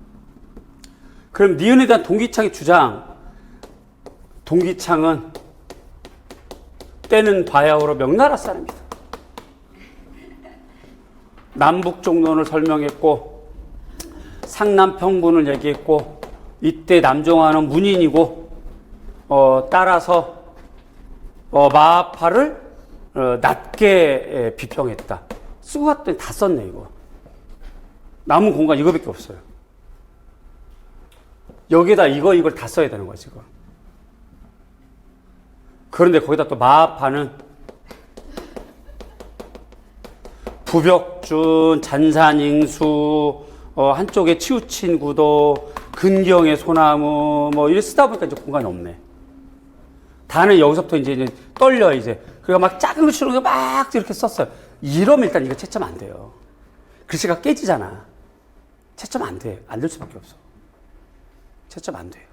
그럼 니은에 대한 동기창의 주장. 동기창은 때는 바야흐로 명나라 사람이다. 남북 종론을 설명했고 상남평군을 얘기했고 이때 남종하는 문인이고 따라서 마아파를 낮게 비평했다. 쓰고 갔더니 다 썼네 이거. 남은 공간 이거밖에 없어요. 여기에다 이걸 다 써야 되는 거야 지금. 그런데 거기다 또 마아파는 부벽준, 잔산잉수, 한쪽에 치우친 구도, 근경의 소나무, 뭐, 이렇게 쓰다 보니까 이제 공간이 없네. 다는 여기서부터 이제 떨려, 이제. 그러니까 막 작은 글씨로 막 이렇게 썼어요. 이러면 일단 이거 채점 안 돼요. 글씨가 깨지잖아. 채점 안 돼. 안 될 수밖에 없어. 채점 안 돼요.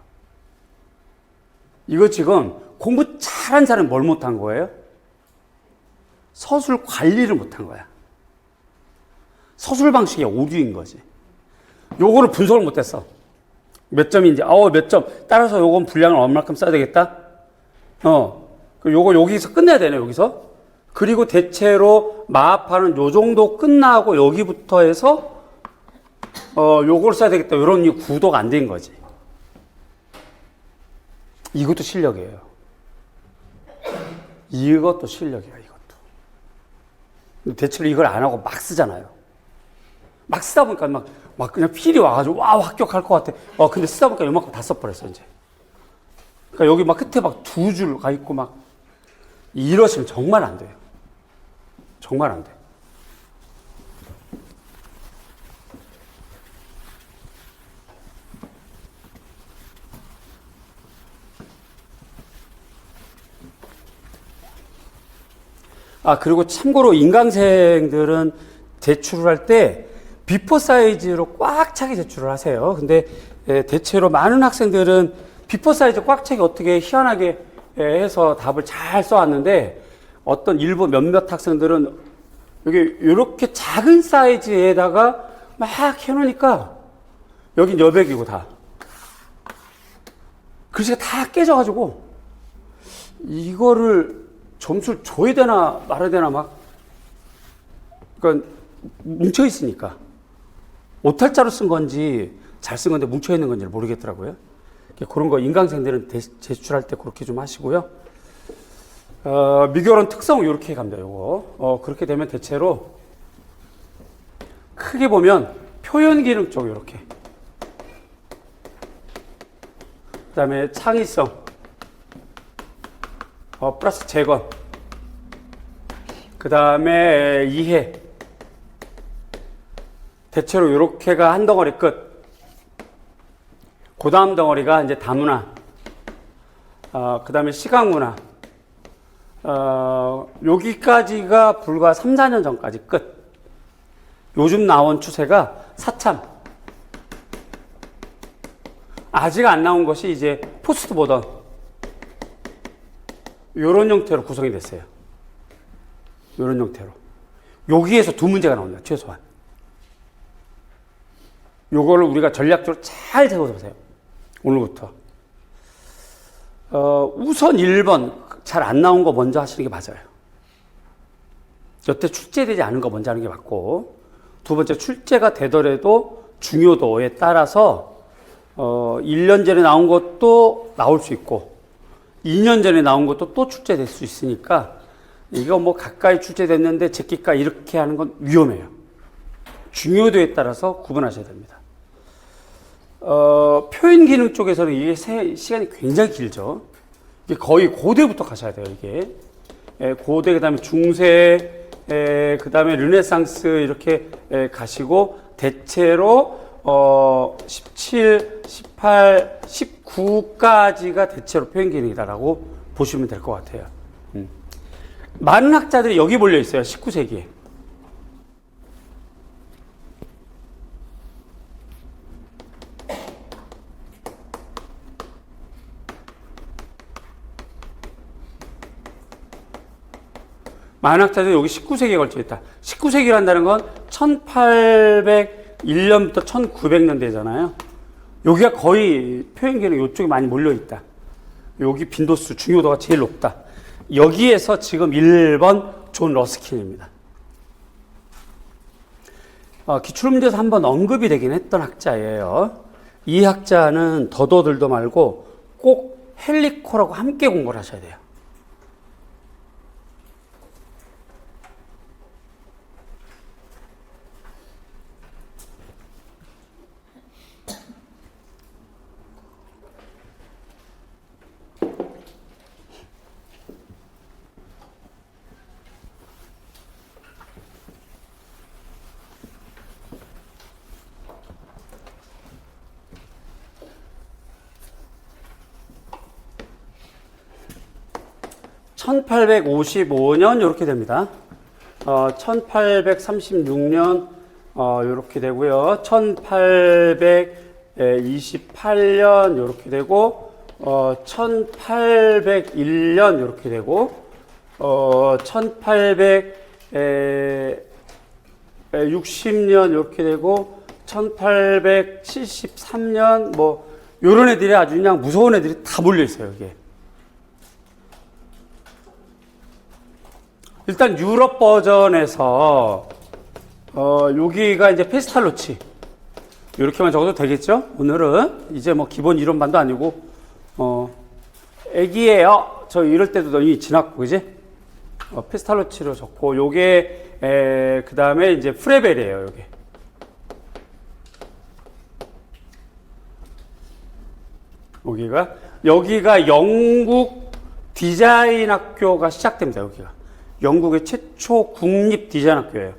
이거 지금 공부 잘한 사람은 뭘 못한 거예요? 서술 관리를 못한 거야. 서술 방식의 오류인 거지. 요거를 분석을 못했어. 몇 점인지, 몇 점. 따라서 요건 분량을 얼마큼 써야 되겠다? 요거 여기서 끝내야 되네, 여기서. 그리고 대체로 마아파는 요 정도 끝나고 여기부터 해서, 요걸 써야 되겠다. 요런 구도가 안 된 거지. 이것도 실력이에요. 이것도 실력이야, 이것도. 대체로 이걸 안 하고 막 쓰잖아요. 막 쓰다 보니까 막 그냥 필이 와가지고 와 합격할 것 같아. 근데 쓰다 보니까 요만큼 다 써버렸어 이제. 그러니까 여기 막 끝에 막 2줄 가 있고 막 이러시면 정말 안 돼요. 정말 안 돼. 그리고 참고로 인강생들은 제출을 할 때 비포 사이즈로 꽉 차게 제출을 하세요. 근데 대체로 많은 학생들은 비포 사이즈 꽉 차게 어떻게 희한하게 해서 답을 잘 써왔는데 어떤 일부 몇몇 학생들은 여기 이렇게 작은 사이즈에다가 막 해놓으니까 여긴 여백이고 다. 글씨가 다 깨져가지고 이거를 점수를 줘야 되나 말아야 되나 막 그러니까 뭉쳐있으니까 오탈자로 쓴 건지 잘 쓴 건데 뭉쳐있는 건지 모르겠더라고요. 그런 거 인강생들은 제출할 때 그렇게 좀 하시고요. 미결원 특성 이렇게 갑니다. 요거 그렇게 되면 대체로 크게 보면 표현 기능 쪽 이렇게 그 다음에 창의성 플러스 재건 그 다음에 이해 대체로 이렇게가 한 덩어리 끝. 그 다음 덩어리가 이제 다문화, 그 다음에 시각문화, 여기까지가 불과 3, 4년 전까지 끝. 요즘 나온 추세가 사참. 아직 안 나온 것이 이제 포스트 모던. 요런 형태로 구성이 됐어요. 요런 형태로. 여기에서 두 문제가 나옵니다. 최소한. 요거를 우리가 전략적으로 잘 세워서 보세요. 오늘부터. 우선 1번 잘 안 나온 거 먼저 하시는 게 맞아요. 여태 출제되지 않은 거 먼저 하는 게 맞고, 두 번째 출제가 되더라도 중요도에 따라서 1년 전에 나온 것도 나올 수 있고 2년 전에 나온 것도 또 출제될 수 있으니까 이거 뭐 가까이 출제됐는데 제끼까 이렇게 하는 건 위험해요. 중요도에 따라서 구분하셔야 됩니다. 표현 기능 쪽에서는 이게 시간이 굉장히 길죠. 이게 거의 고대부터 가셔야 돼요. 이게 고대, 그다음에 중세, 그다음에 르네상스 이렇게 가시고 대체로 17, 18, 19까지가 대체로 표현 기능이다라고 보시면 될 것 같아요. 많은 학자들이 여기 몰려 있어요. 19세기에. 많은 학자들이 여기 19세기에 걸쳐 있다. 19세기란다는 건 1801년부터 1900년대잖아요. 여기가 거의 표현 기능 이쪽에 많이 몰려 있다. 여기 빈도수, 중요도가 제일 높다. 여기에서 지금 1번 존 러스킨입니다. 기출문제에서 한번 언급이 되긴 했던 학자예요. 이 학자는 더도들도 말고 꼭 헬리코라고 함께 공부를 하셔야 돼요. (1855년) 이렇게 됩니다. 1836년 이렇게 되고요. 1828년 이렇게 되고 1801년 이렇게 되고 1860년 이렇게 되고 1873년 뭐 요런 애들이 아주 그냥 무서운 애들이 다 몰려 있어요. 이게. 일단 유럽 버전에서 여기가 이제 페스탈로치 이렇게만 적어도 되겠죠? 오늘은 이제 뭐 기본 이론반도 아니고 애기예요. 저 이럴 때도 너희 지났고 그지? 페스탈로치로 적고 요게 그 다음에 이제 프레벨이에요. 요게 여기가 영국 디자인 학교가 시작됩니다. 여기가 영국의 최초 국립 디자인 학교예요.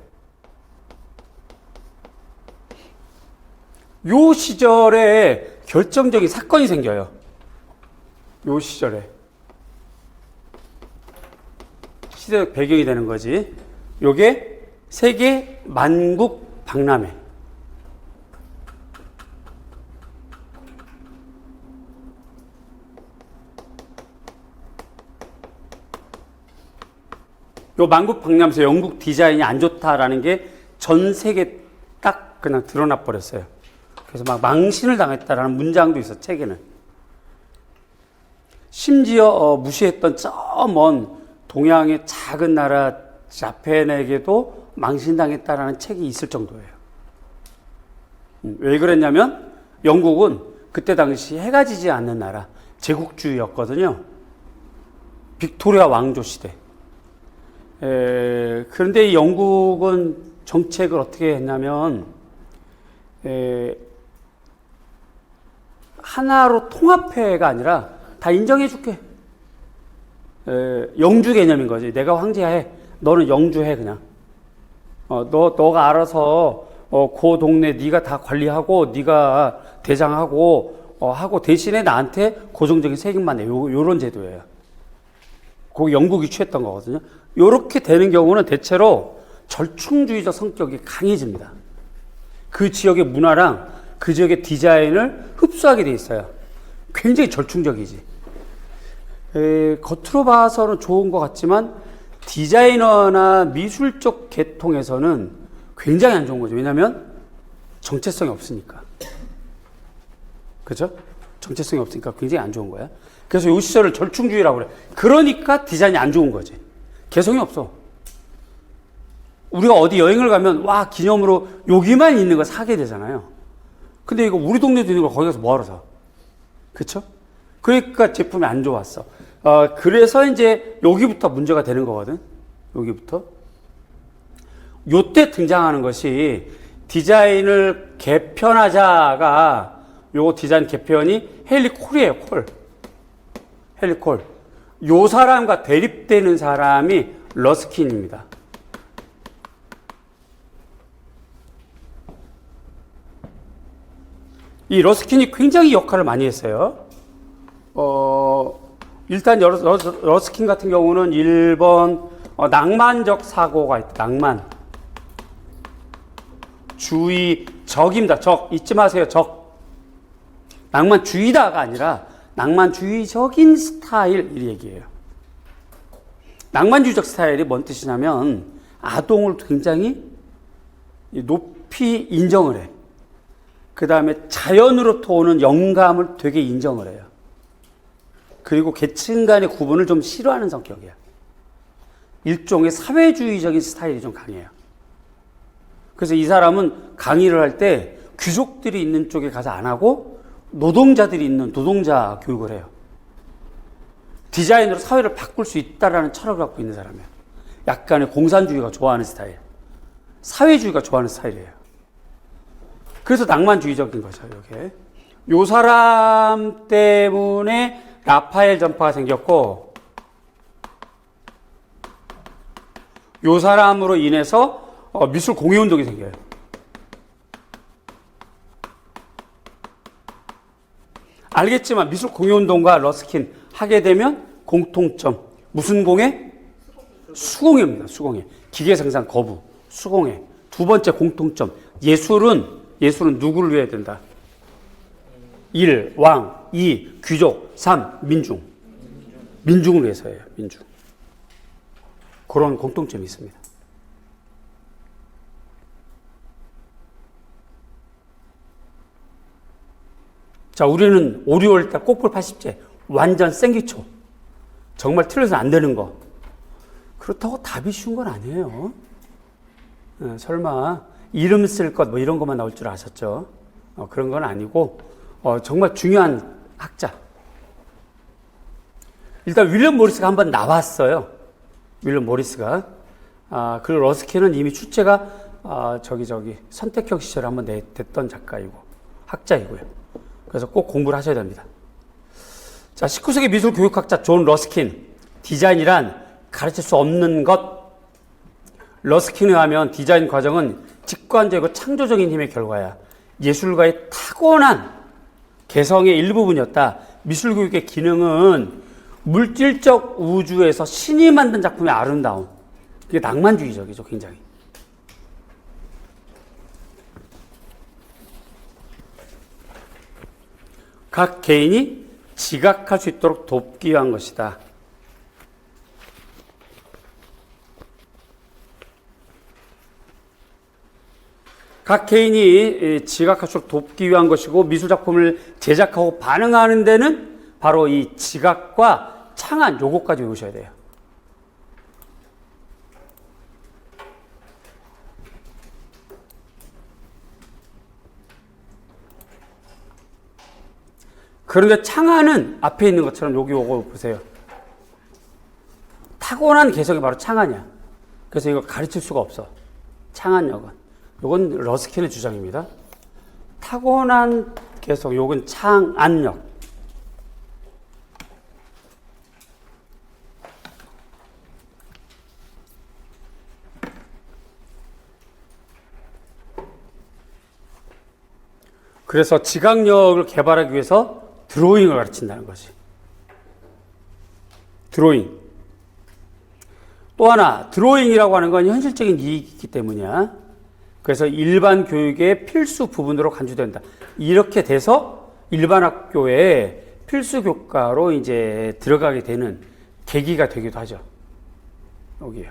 요 시절에 결정적인 사건이 생겨요. 요 시절에. 시대적 배경이 되는 거지. 요게 세계 만국 박람회. 요 만국 박람회에서 영국 디자인이 안 좋다라는 게 전 세계 딱 그냥 드러나 버렸어요. 그래서 막 망신을 당했다라는 문장도 있어, 책에는. 심지어 무시했던 저 먼 동양의 작은 나라 자펜에게도 망신당했다라는 책이 있을 정도예요. 왜 그랬냐면 영국은 그때 당시 해가 지지 않는 나라, 제국주의였거든요. 빅토리아 왕조 시대. 그런데 이 영국은 정책을 어떻게 했냐면 하나로 통합회가 아니라 다 인정해줄게. 영주 개념인 거지. 내가 황제해. 너는 영주해 그냥. 너가 알아서 그 동네 네가 다 관리하고 네가 대장하고 하고 대신에 나한테 고정적인 세금만 내. 요런 제도예요. 그 영국이 취했던 거거든요. 요렇게 되는 경우는 대체로 절충주의적 성격이 강해집니다. 그 지역의 문화랑 그 지역의 디자인을 흡수하게 돼 있어요. 굉장히 절충적이지. 겉으로 봐서는 좋은 것 같지만 디자이너나 미술적 계통에서는 굉장히 안 좋은 거죠. 왜냐하면 정체성이 없으니까. 그죠? 정체성이 없으니까 굉장히 안 좋은 거야. 그래서 이 시절을 절충주의라고 그래. 그러니까 디자인이 안 좋은 거지. 개성이 없어. 우리가 어디 여행을 가면 와 기념으로 여기만 있는 거 사게 되잖아요. 근데 이거 우리 동네도 있는 거 거기 가서 뭐하러 사? 그쵸? 그러니까 제품이 안 좋았어. 그래서 이제 여기부터 문제가 되는 거거든. 여기부터. 요때 등장하는 것이 디자인을 개편하자가 요 디자인 개편이 헨리 콜이에요. 콜. 헨리 콜. 요 사람과 대립되는 사람이 러스킨입니다. 이 러스킨이 굉장히 역할을 많이 했어요. 일단 러스킨 같은 경우는 1번 낭만적 사고가 있다. 낭만. 주의적입니다. 적. 잊지 마세요. 적. 낭만주의다가 아니라 낭만주의적인 스타일 이 얘기예요. 낭만주의적 스타일이 뭔 뜻이냐면 아동을 굉장히 높이 인정을 해. 그 다음에 자연으로부터 오는 영감을 되게 인정을 해요. 그리고 계층 간의 구분을 좀 싫어하는 성격이야. 일종의 사회주의적인 스타일이 좀 강해요. 그래서 이 사람은 강의를 할 때 귀족들이 있는 쪽에 가서 안 하고 노동자들이 있는 노동자 교육을 해요. 디자인으로 사회를 바꿀 수 있다라는 철학을 갖고 있는 사람이에요. 약간의 공산주의가 좋아하는 스타일. 사회주의가 좋아하는 스타일이에요. 그래서 낭만주의적인 거죠, 이게. 요 사람 때문에 라파엘 전파가 생겼고, 요 사람으로 인해서 미술 공예운동이 생겨요. 알겠지만 미술 공예운동과 러스킨 하게 되면 공통점. 무슨 공예? 수공예입니다. 수공예. 기계생산 거부. 수공예. 두 번째 공통점. 예술은 누구를 위해야 된다? 1. 왕. 2. 귀족. 3. 민중. 민중을 위해서예요. 민중. 그런 공통점이 있습니다. 자, 우리는 5, 6월달 꽃볼 80제. 완전 생기초. 정말 틀려서 안 되는 거. 그렇다고 답이 쉬운 건 아니에요. 설마 이름 쓸 것 뭐 이런 것만 나올 줄 아셨죠? 그런 건 아니고 정말 중요한 학자. 일단 윌리엄 모리스가 한번 나왔어요. 윌리엄 모리스가. 그리고 러스킨은 이미 출제가 선택형 시절에 한번 됐던 작가이고 학자이고요. 그래서 꼭 공부를 하셔야 됩니다. 자, 19세기 미술 교육학자 존 러스킨. 디자인이란 가르칠 수 없는 것. 러스킨에 의하면 디자인 과정은 직관적이고 창조적인 힘의 결과야. 예술가의 타고난 개성의 일부분이었다. 미술 교육의 기능은 물질적 우주에서 신이 만든 작품의 아름다움. 그게 낭만주의적이죠, 굉장히. 각 개인이 지각할 수 있도록 돕기 위한 것이다. 각 개인이 지각할 수 있도록 돕기 위한 것이고 미술작품을 제작하고 반응하는 데는 바로 이 지각과 창안 요거까지 외우셔야 돼요. 그런데 창안은 앞에 있는 것처럼 요거 보세요. 타고난 개성이 바로 창안이야. 그래서 이거 가르칠 수가 없어. 창안력은. 요건 러스킨의 주장입니다. 타고난 개성, 요건 창안력. 그래서 지각력을 개발하기 위해서 드로잉을 가르친다는 거지. 드로잉. 또 하나, 드로잉이라고 하는 건 현실적인 이익이기 때문이야. 그래서 일반 교육의 필수 부분으로 간주된다. 이렇게 돼서 일반 학교에 필수 교과로 이제 들어가게 되는 계기가 되기도 하죠. 여기요.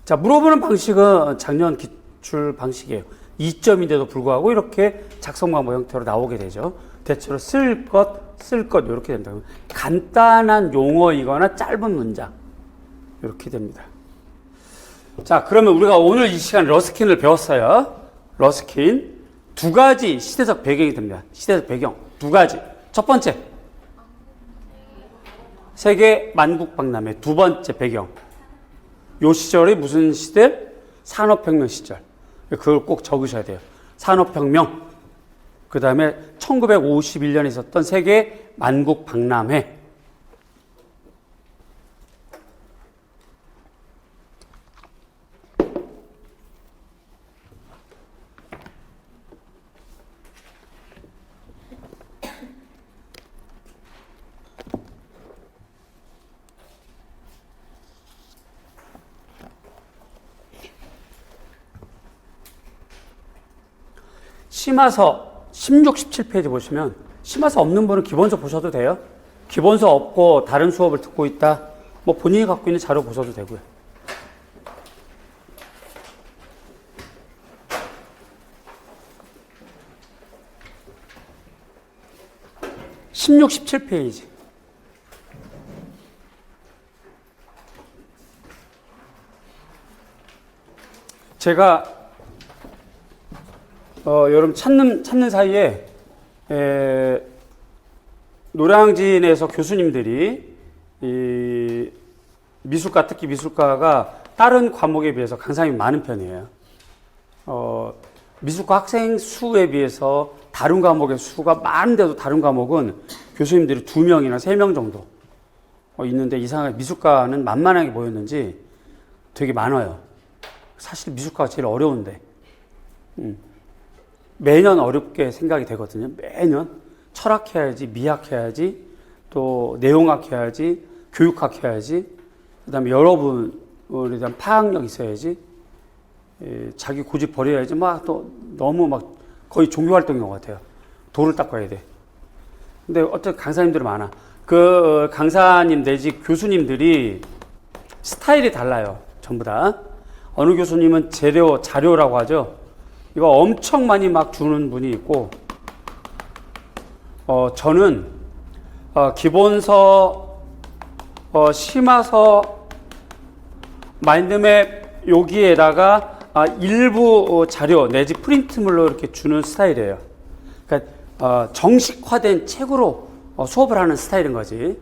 자, 물어보는 방식은 작년 기출 방식이에요. 2점인데도 불구하고 이렇게 작성 방법 형태로 나오게 되죠. 대체로 쓸 것 이렇게 됩니다. 간단한 용어이거나 짧은 문장 이렇게 됩니다. 자, 그러면 우리가 오늘 이 시간 러스킨을 배웠어요. 러스킨 두 가지 시대적 배경이 됩니다. 시대적 배경 두 가지. 첫 번째, 세계 만국박람회. 두 번째 배경, 요 시절이 무슨 시대? 산업혁명 시절. 그걸 꼭 적으셔야 돼요. 산업혁명, 그 다음에 1951년에 있었던 세계 만국박람회. 심화서 16, 17페이지 보시면 심화서 없는 분은 기본서 보셔도 돼요. 기본서 없고 다른 수업을 듣고 있다, 뭐 본인이 갖고 있는 자료 보셔도 되고요. 16, 17페이지. 제가 여러분 찾는 사이에 노량진에서 교수님들이 이 미술과, 특히 미술과가 다른 과목에 비해서 강사님이 많은 편이에요. 미술과 학생 수에 비해서 다른 과목의 수가 많은데도 다른 과목은 교수님들이 2명이나 3명 정도 있는데, 이상하게 미술과는 만만하게 보였는지 되게 많아요. 사실 미술과가 제일 어려운데 매년 어렵게 생각이 되거든요. 매년 철학해야지, 미학해야지, 또 내용학 해야지, 교육학 해야지, 그 다음에 여러분에 대한 파악력 있어야지, 자기 고집 버려야지, 막 또 너무 막 거의 종교활동인 것 같아요. 돌을 닦아야 돼. 근데 어쨌든 강사님들이 많아. 그 강사님 내지 교수님들이 스타일이 달라요. 전부 다. 어느 교수님은 자료라고 하죠. 이거 엄청 많이 막 주는 분이 있고, 저는 기본서, 심화서, 마인드맵 여기에다가 일부 자료 내지 프린트물로 이렇게 주는 스타일이에요. 그러니까 정식화된 책으로 수업을 하는 스타일인 거지.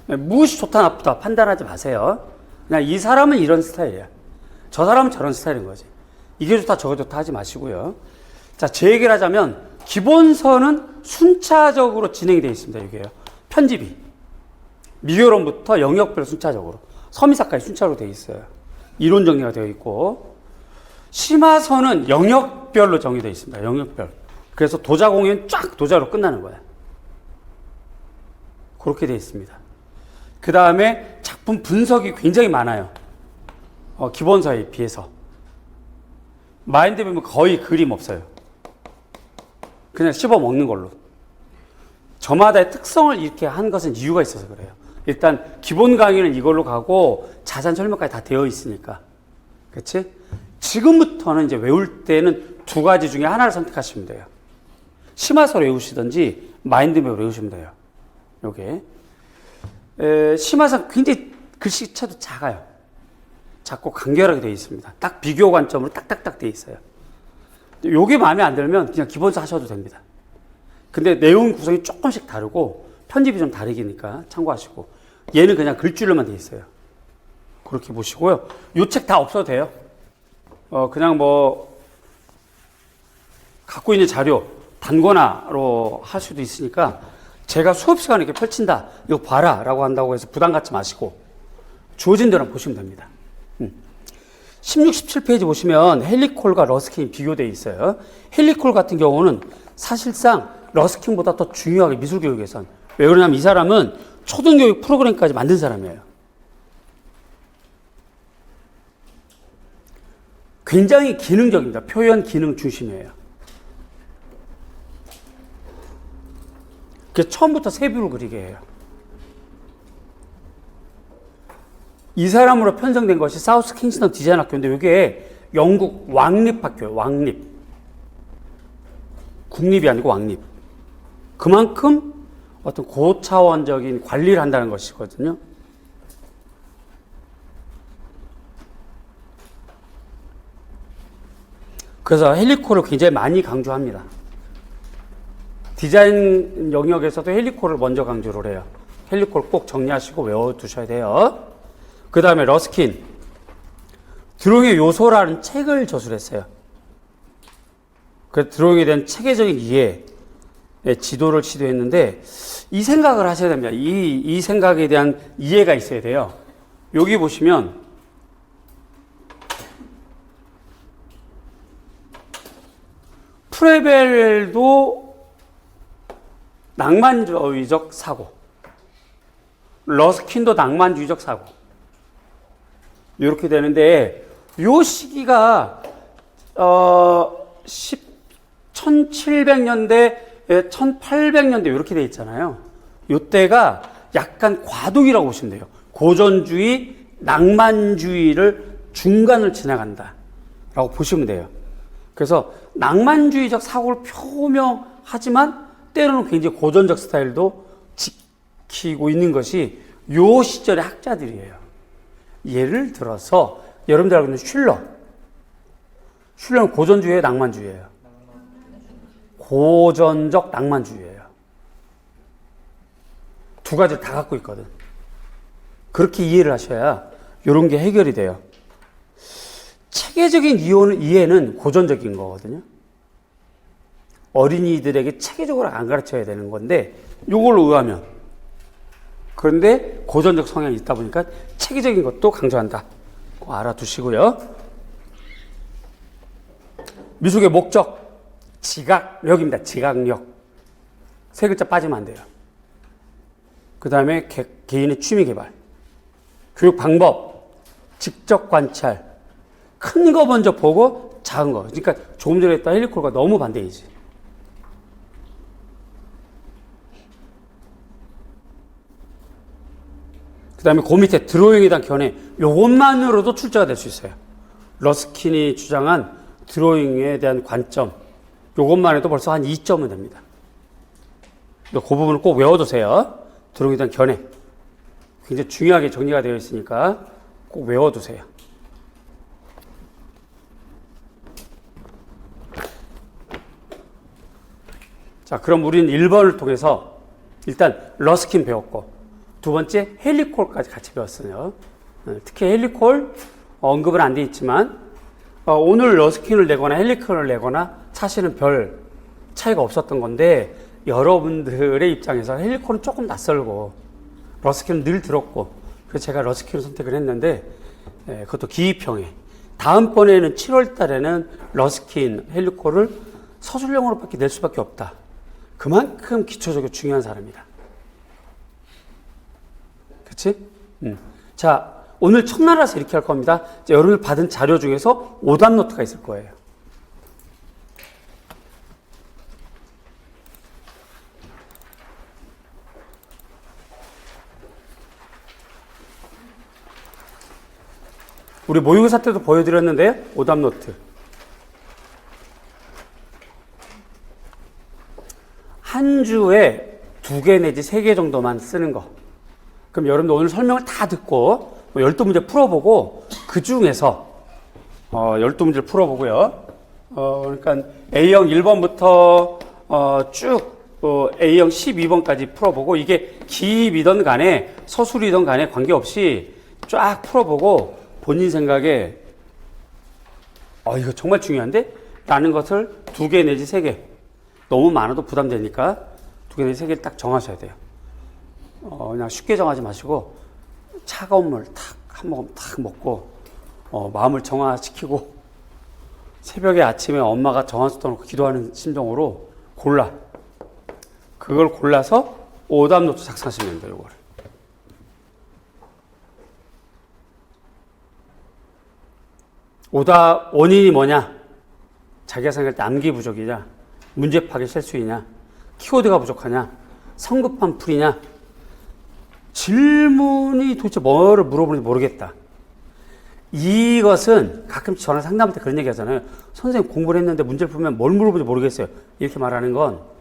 무엇이 좋다 나쁘다 판단하지 마세요. 그냥 이 사람은 이런 스타일이야, 저 사람은 저런 스타일인 거지. 이게 좋다 저게 좋다 하지 마시고요. 자, 제 얘기를 하자면 기본서는 순차적으로 진행이 되어 있습니다. 이게요. 편집이 미교론부터 영역별 순차적으로, 서미사까지 순차로 되어 있어요. 이론 정리가 되어 있고, 심화서는 영역별로 정의되어 있습니다. 영역별. 그래서 도자 공연 쫙 도자로 끝나는 거야. 그렇게 되어 있습니다. 그 다음에 작품 분석이 굉장히 많아요. 기본서에 비해서. 마인드맵은 거의 그림 없어요. 그냥 씹어 먹는 걸로. 저마다의 특성을 이렇게 한 것은 이유가 있어서 그래요. 일단 기본 강의는 이걸로 가고 자세한 설명까지 다 되어 있으니까. 그렇지? 지금부터는 이제 외울 때는 두 가지 중에 하나를 선택하시면 돼요. 심화서를 외우시든지 마인드맵을 외우시면 돼요. 요게. 심화서 굉장히 글씨체도 작아요. 작고 간결하게 되어 있습니다. 딱 비교 관점으로 딱딱딱 되어 있어요. 요게 마음에 안 들면 그냥 기본서 하셔도 됩니다. 근데 내용 구성이 조금씩 다르고 편집이 좀 다르니까 참고하시고, 얘는 그냥 글줄로만 되어 있어요. 그렇게 보시고요. 요 책 다 없어도 돼요. 그냥 뭐 갖고 있는 자료 단권화로 할 수도 있으니까, 제가 수업 시간에 이렇게 펼친다, 이거 봐라 라고 한다고 해서 부담 갖지 마시고 주어진 대로 보시면 됩니다. 16, 17페이지 보시면 헬리콜과 러스킨이 비교되어 있어요. 헬리콜 같은 경우는 사실상 러스킨보다 더 중요하게 미술교육에선, 왜 그러냐면 이 사람은 초등교육 프로그램까지 만든 사람이에요. 굉장히 기능적입니다. 표현 기능 중심이에요. 그래서 처음부터 세부를 그리게 해요. 이 사람으로 편성된 것이 사우스 킹스턴 디자인 학교인데 이게 영국 왕립 학교예요. 왕립. 국립이 아니고 왕립. 그만큼 어떤 고차원적인 관리를 한다는 것이거든요. 그래서 헬리코를 굉장히 많이 강조합니다. 디자인 영역에서도 헬리코를 먼저 강조를 해요. 헬리코를 꼭 정리하시고 외워두셔야 돼요. 그 다음에 러스킨. 드로잉의 요소라는 책을 저술했어요. 그래서 드로잉에 대한 체계적인 이해, 지도를 시도했는데 이 생각을 하셔야 됩니다. 이 생각에 대한 이해가 있어야 돼요. 여기 보시면 프레벨도 낭만주의적 사고, 러스킨도 낭만주의적 사고 이렇게 되는데 요 시기가 1700년대, 1800년대 이렇게 돼 있잖아요. 요때가 약간 과도기라고 보시면 돼요. 고전주의, 낭만주의를 중간을 지나간다 라고 보시면 돼요. 그래서 낭만주의적 사고를 표명하지만 때로는 굉장히 고전적 스타일도 지키고 있는 것이 요 시절의 학자들이에요. 예를 들어서 여러분들 알고 있는 슐러는 고전주의예요, 낭만주의예요? 고전적 낭만주의예요. 두 가지를 다 갖고 있거든. 그렇게 이해를 하셔야 이런 게 해결이 돼요. 체계적인 이해는 고전적인 거거든요. 어린이들에게 체계적으로 안 가르쳐야 되는 건데 이걸로 의하면, 그런데 고전적 성향이 있다 보니까 체계적인 것도 강조한다. 꼭 알아두시고요. 미술의 목적, 지각력입니다. 지각력. 세 글자 빠지면 안 돼요. 그 다음에 개인의 취미 개발, 교육 방법, 직접 관찰, 큰 거 먼저 보고 작은 거. 그러니까 조금 전에 했던 헬리콜과 너무 반대이지. 그 다음에 그 밑에 드로잉에 대한 견해, 요것만으로도 출제가 될 수 있어요. 러스킨이 주장한 드로잉에 대한 관점, 요것만 해도 벌써 한 2점은 됩니다. 그 부분을 꼭 외워두세요. 드로잉에 대한 견해. 굉장히 중요하게 정리가 되어 있으니까 꼭 외워두세요. 자, 그럼 우리는 1번을 통해서 일단 러스킨 배웠고, 두 번째 헬리콜까지 같이 배웠어요. 특히 헬리콜 언급은 안 돼 있지만 오늘 러스킨을 내거나 헬리콜을 내거나 사실은 별 차이가 없었던 건데, 여러분들의 입장에서 헬리콜은 조금 낯설고 러스킨은 늘 들었고, 그래서 제가 러스킨을 선택을 했는데, 그것도 기입형에 다음번에는 7월 달에는 러스킨 헬리콜을 서술형으로밖에 낼 수밖에 없다. 그만큼 기초적으로 중요한 사람이다. 그치? 자, 오늘 첫날이라서 이렇게 할 겁니다. 여러분들 받은 자료 중에서 오답 노트가 있을 거예요. 우리 모의고사 때도 보여드렸는데 오답 노트. 한 주에 2개 내지 3개 정도만 쓰는 거. 그럼 여러분들 오늘 설명을 다 듣고 12문제 풀어보고 그 중에서 12문제를 풀어보고요. 그러니까 A형 1번부터 쭉 A형 12번까지 풀어보고, 이게 기입이든 간에 서술이든 간에 관계없이 쫙 풀어보고 본인 생각에 이거 정말 중요한데? 라는 것을 2개 내지 3개, 너무 많아도 부담되니까 2개 내지 3개를 딱 정하셔야 돼요. 그냥 쉽게 정하지 마시고 차가운 물 탁 한 모금 탁 먹고 마음을 정화시키고 새벽에 아침에 엄마가 정화수 떠놓고 기도하는 심정으로 그걸 골라서 오답 노트 작성하시면 돼요. 이거를. 오답 원인이 뭐냐? 자기가 생각할 때 암기 부족이냐? 문제 파악의 실수이냐? 키워드가 부족하냐? 성급한 풀이냐? 질문이 도대체 뭐를 물어보는지 모르겠다. 이것은 가끔 전화 상담할 때 그런 얘기 하잖아요. 선생님 공부를 했는데 문제를 풀면 뭘 물어보는지 모르겠어요. 이렇게 말하는 건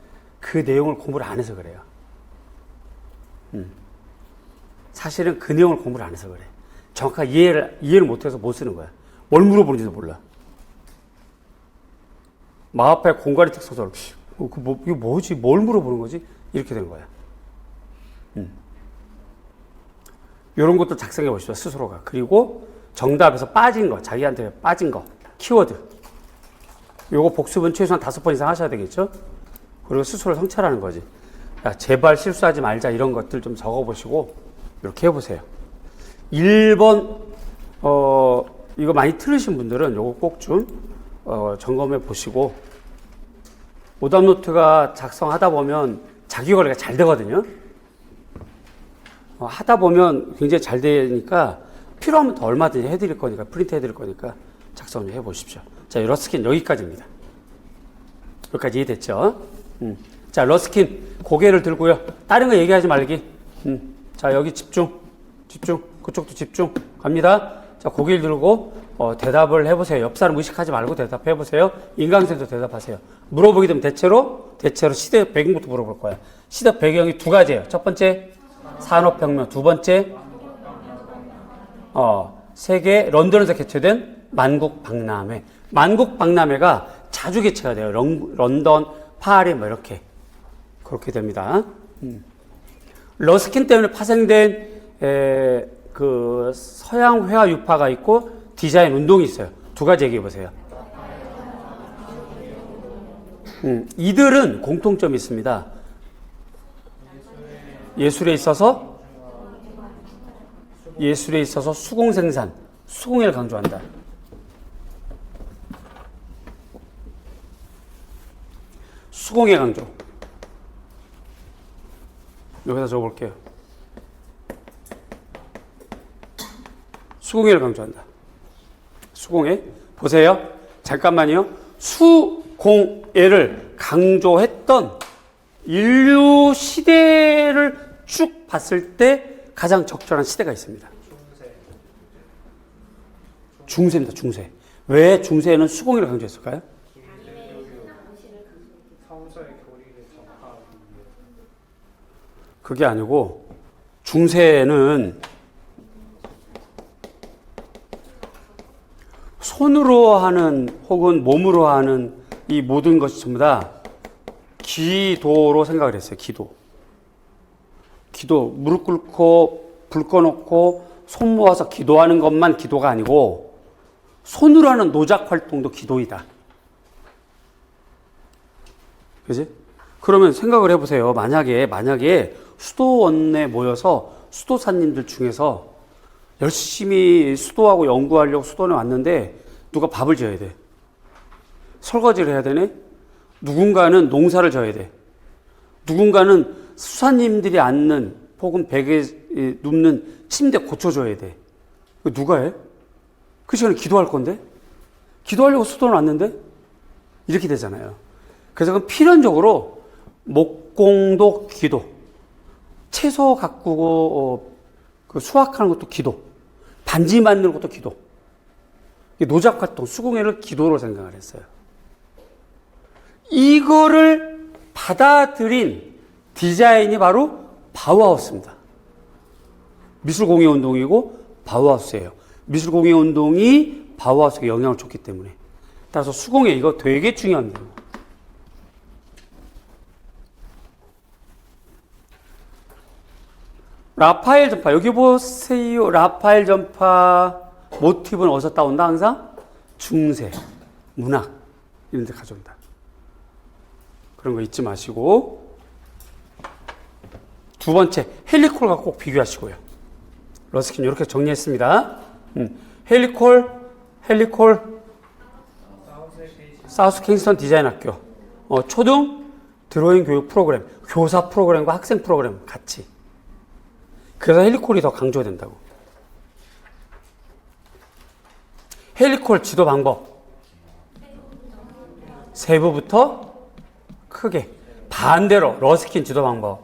그 내용을 공부를 안 해서 그래요. 사실은 그 내용을 공부를 안 해서 그래. 정확하게 이해를 못해서 못 쓰는 거야. 뭘 물어보는지도 몰라. 마하파의 공갈이 특소설. 이거 뭐지? 뭘 물어보는 거지? 이렇게 된 거야. 이런 것도 작성해 보시죠, 스스로가. 그리고 정답에서 빠진 거, 자기한테 빠진 거, 키워드. 요거 복습은 최소한 5번 이상 하셔야 되겠죠? 그리고 스스로 성찰하는 거지. 야, 제발 실수하지 말자, 이런 것들 좀 적어보시고, 이렇게 해보세요. 1번, 이거 많이 틀으신 분들은 요거 꼭 좀, 점검해 보시고, 오답노트가 작성하다 보면 자기 관리가 잘 되거든요. 하다 보면 굉장히 잘 되니까 필요하면 더 얼마든지 해드릴 거니까, 프린트 해드릴 거니까 작성 좀 해보십시오. 자, 러스킨 여기까지입니다. 여기까지 이해됐죠? 자, 러스킨 고개를 들고요. 다른 거 얘기하지 말기. 자, 여기 집중. 그쪽도 집중. 갑니다. 자, 고개를 들고 대답을 해보세요. 옆 사람 의식하지 말고 대답해보세요. 인강쌤도 대답하세요. 물어보게 되면 대체로 시대 배경부터 물어볼 거야. 시대 배경이 두 가지예요. 첫 번째, 산업혁명. 두 번째, 세계 런던에서 개최된 만국박람회. 만국박람회가 자주 개최가 돼요. 런던, 파리 뭐 이렇게 그렇게 됩니다. 러스킨 때문에 파생된 그 서양 회화 유파가 있고 디자인 운동이 있어요. 두 가지 얘기해 보세요. 이들은 공통점이 있습니다. 예술에 있어서 수공 생산, 수공예를 강조한다. 수공예 강조. 여기다 적어볼게요. 수공예를 강조한다. 수공예. 보세요. 잠깐만요. 수공예를 강조했던 인류 시대를 쭉 봤을 때 가장 적절한 시대가 있습니다. 중세입니다. 중세. 왜 중세에는 수공예를 강조했을까요? 그게 아니고 중세에는 손으로 하는 혹은 몸으로 하는 이 모든 것이 전부 다 기도로 생각을 했어요. 기도. 무릎 꿇고 불 꺼놓고 손 모아서 기도하는 것만 기도가 아니고 손으로 하는 노작 활동도 기도이다. 그지? 그러면 생각을 해보세요. 만약에 수도원에 모여서 수도사님들 중에서 열심히 수도하고 연구하려고 수도원에 왔는데 누가 밥을 지어야 돼. 설거지를 해야 되네. 누군가는 농사를 져야 돼. 누군가는 수사님들이 앉는 혹은 베개에 눕는 침대 고쳐줘야 돼. 누가 해? 그 시간에 기도할 건데? 기도하려고 수도원 왔는데? 이렇게 되잖아요. 그래서 그건 필연적으로 목공도 기도, 채소 가꾸고 그 수확하는 것도 기도, 반지 만드는 것도 기도. 노작활동, 수공예를 기도로 생각을 했어요. 이거를 받아들인 디자인이 바로 바우하우스입니다. 미술공예운동이고 바우하우스예요. 미술공예운동이 바우하우스에게 영향을 줬기 때문에. 따라서 수공예 이거 되게 중요한 내용. 라파엘 전파 여기 보세요. 라파엘 전파 모티브는 어디서 따온다? 항상 중세, 문학 이런 데 가져온다. 그런 거 잊지 마시고. 두 번째, 헬리콜과 꼭 비교하시고요. 러스킨 이렇게 정리했습니다. 헬리콜 사우스 킹스턴 디자인 학교 초등 드로잉 교육 프로그램, 교사 프로그램과 학생 프로그램 같이. 그래서 헬리콜이 더 강조된다고. 헬리콜 지도 방법. 세부부터 크게. 반대로 러스킨 지도 방법.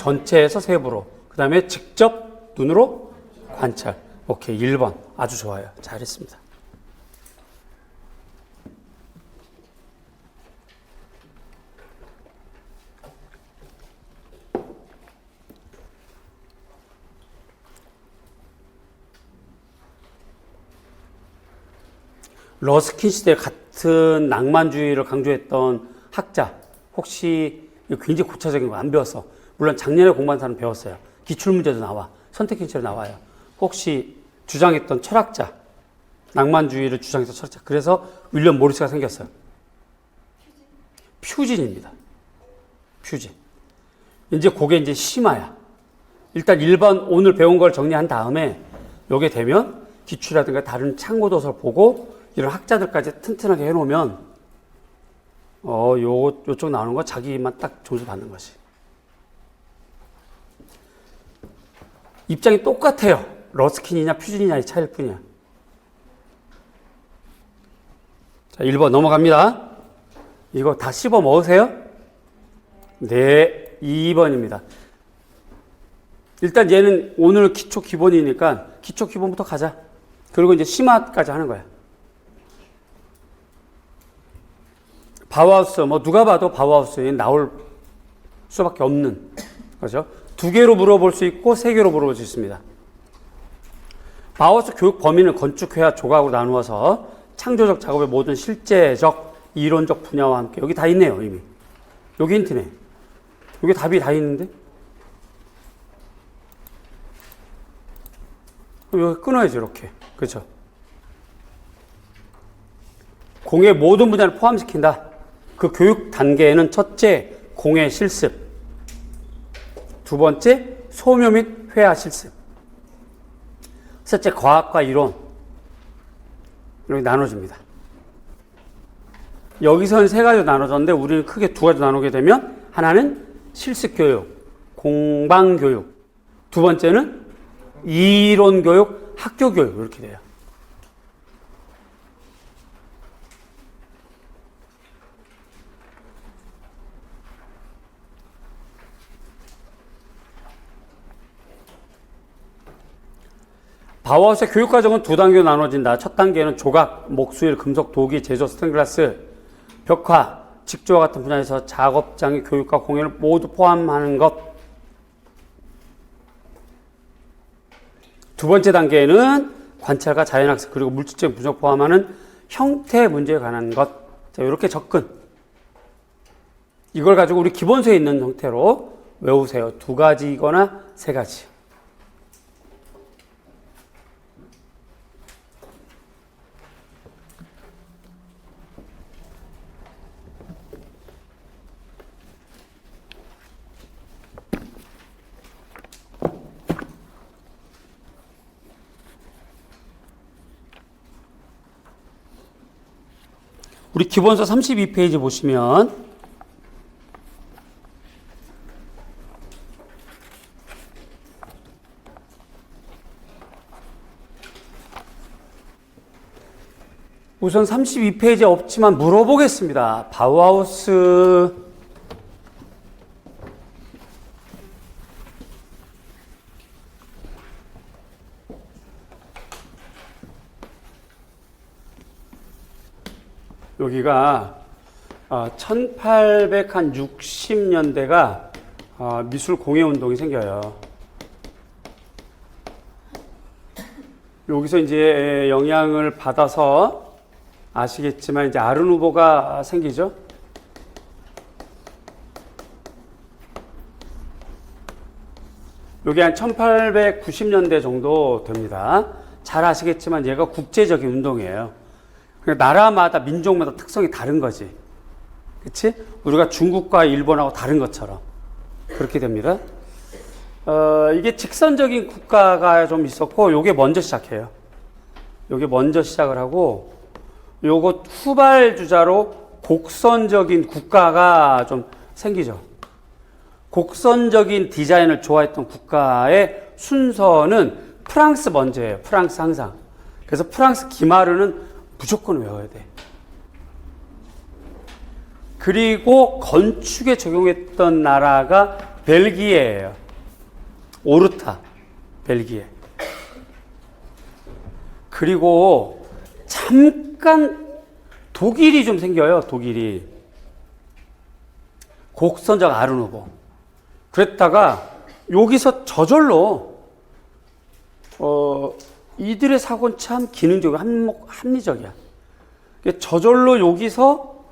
전체에서 세부로. 그 다음에 직접 눈으로 관찰. 오케이. 1번. 아주 좋아요. 잘했습니다. 러스킨 시대 같은 낭만주의를 강조했던 학자, 혹시 굉장히 고차적인 거 안 배웠어? 물론 작년에 공부한 사람 배웠어요. 기출문제도 나와. 선택형체로 나와요. 혹시 주장했던 철학자, 낭만주의를 주장했던 철학자. 그래서 윌리엄 모리스가 생겼어요. 퓨진입니다. 퓨진. 이제 그게 이제 심화야. 일단 1번 오늘 배운 걸 정리한 다음에 요게 되면 기출이라든가 다른 참고도서를 보고 이런 학자들까지 튼튼하게 해놓으면 요쪽 나오는 거 자기만 딱 점수 받는 것이. 입장이 똑같아요. 러스킨이냐 퓨진이냐의 차이일 뿐이야. 자, 1번 넘어갑니다. 이거 다 씹어 먹으세요? 네, 2번입니다. 일단 얘는 오늘 기초 기본이니까 기초 기본부터 가자. 그리고 이제 심화까지 하는 거야. 바우하우스, 누가 봐도 바우하우스에 나올 수밖에 없는 거죠. 2개로 물어볼 수 있고 3개로 물어볼 수 있습니다. 바우하우스 교육 범위는 건축회화 조각으로 나누어서 창조적 작업의 모든 실제적, 이론적 분야와 함께 여기 다 있네요, 이미. 여기 힌트네. 여기 답이 다 있는데? 그럼 여기 끊어야죠, 이렇게. 그렇죠? 공의 모든 분야를 포함시킨다. 그 교육 단계에는 첫째, 공의 실습. 두 번째, 소묘 및 회화 실습. 셋째, 과학과 이론. 이렇게 나눠집니다. 여기서는 3가지로 나눠졌는데 우리는 크게 2가지로 나누게 되면 하나는 실습교육, 공방교육. 두 번째는 이론교육, 학교교육. 이렇게 돼요. 바우하우스의 교육과정은 2단계로 나눠진다. 첫 단계는 조각, 목수일, 금속, 도기, 제조, 스테인글라스, 벽화, 직조와 같은 분야에서 작업장의 교육과 공연을 모두 포함하는 것. 두 번째 단계에는 관찰과 자연학습 그리고 물질적 분석 포함하는 형태 문제에 관한 것. 자, 이렇게 접근. 이걸 가지고 우리 기본서에 있는 형태로 외우세요. 2가지이거나 3가지. 우리 기본서 32페이지 보시면 우선 32페이지에 없지만 물어보겠습니다. 바우하우스 여기가 1860년대가 미술 공예 운동이 생겨요. 여기서 이제 영향을 받아서 아시겠지만 이제 아르누보가 생기죠. 여기 한 1890년대 정도 됩니다. 잘 아시겠지만 얘가 국제적인 운동이에요. 나라마다 민족마다 특성이 다른 거지. 그치? 우리가 중국과 일본하고 다른 것처럼 그렇게 됩니다. 이게 직선적인 국가가 좀 있었고 요게 먼저 시작해요. 요게 먼저 시작을 하고 요거 후발주자로 곡선적인 국가가 좀 생기죠. 곡선적인 디자인을 좋아했던 국가의 순서는 프랑스 먼저예요. 프랑스 항상. 그래서 프랑스 기마르는 무조건 외워야 돼. 그리고 건축에 적용했던 나라가 벨기에예요. 오르타, 벨기에. 그리고 잠깐 독일이 좀 생겨요. 독일이. 곡선적 아르누보. 그랬다가 여기서 저절로 이들의 사고는 참 기능적이고 합리적이야. 저절로 여기서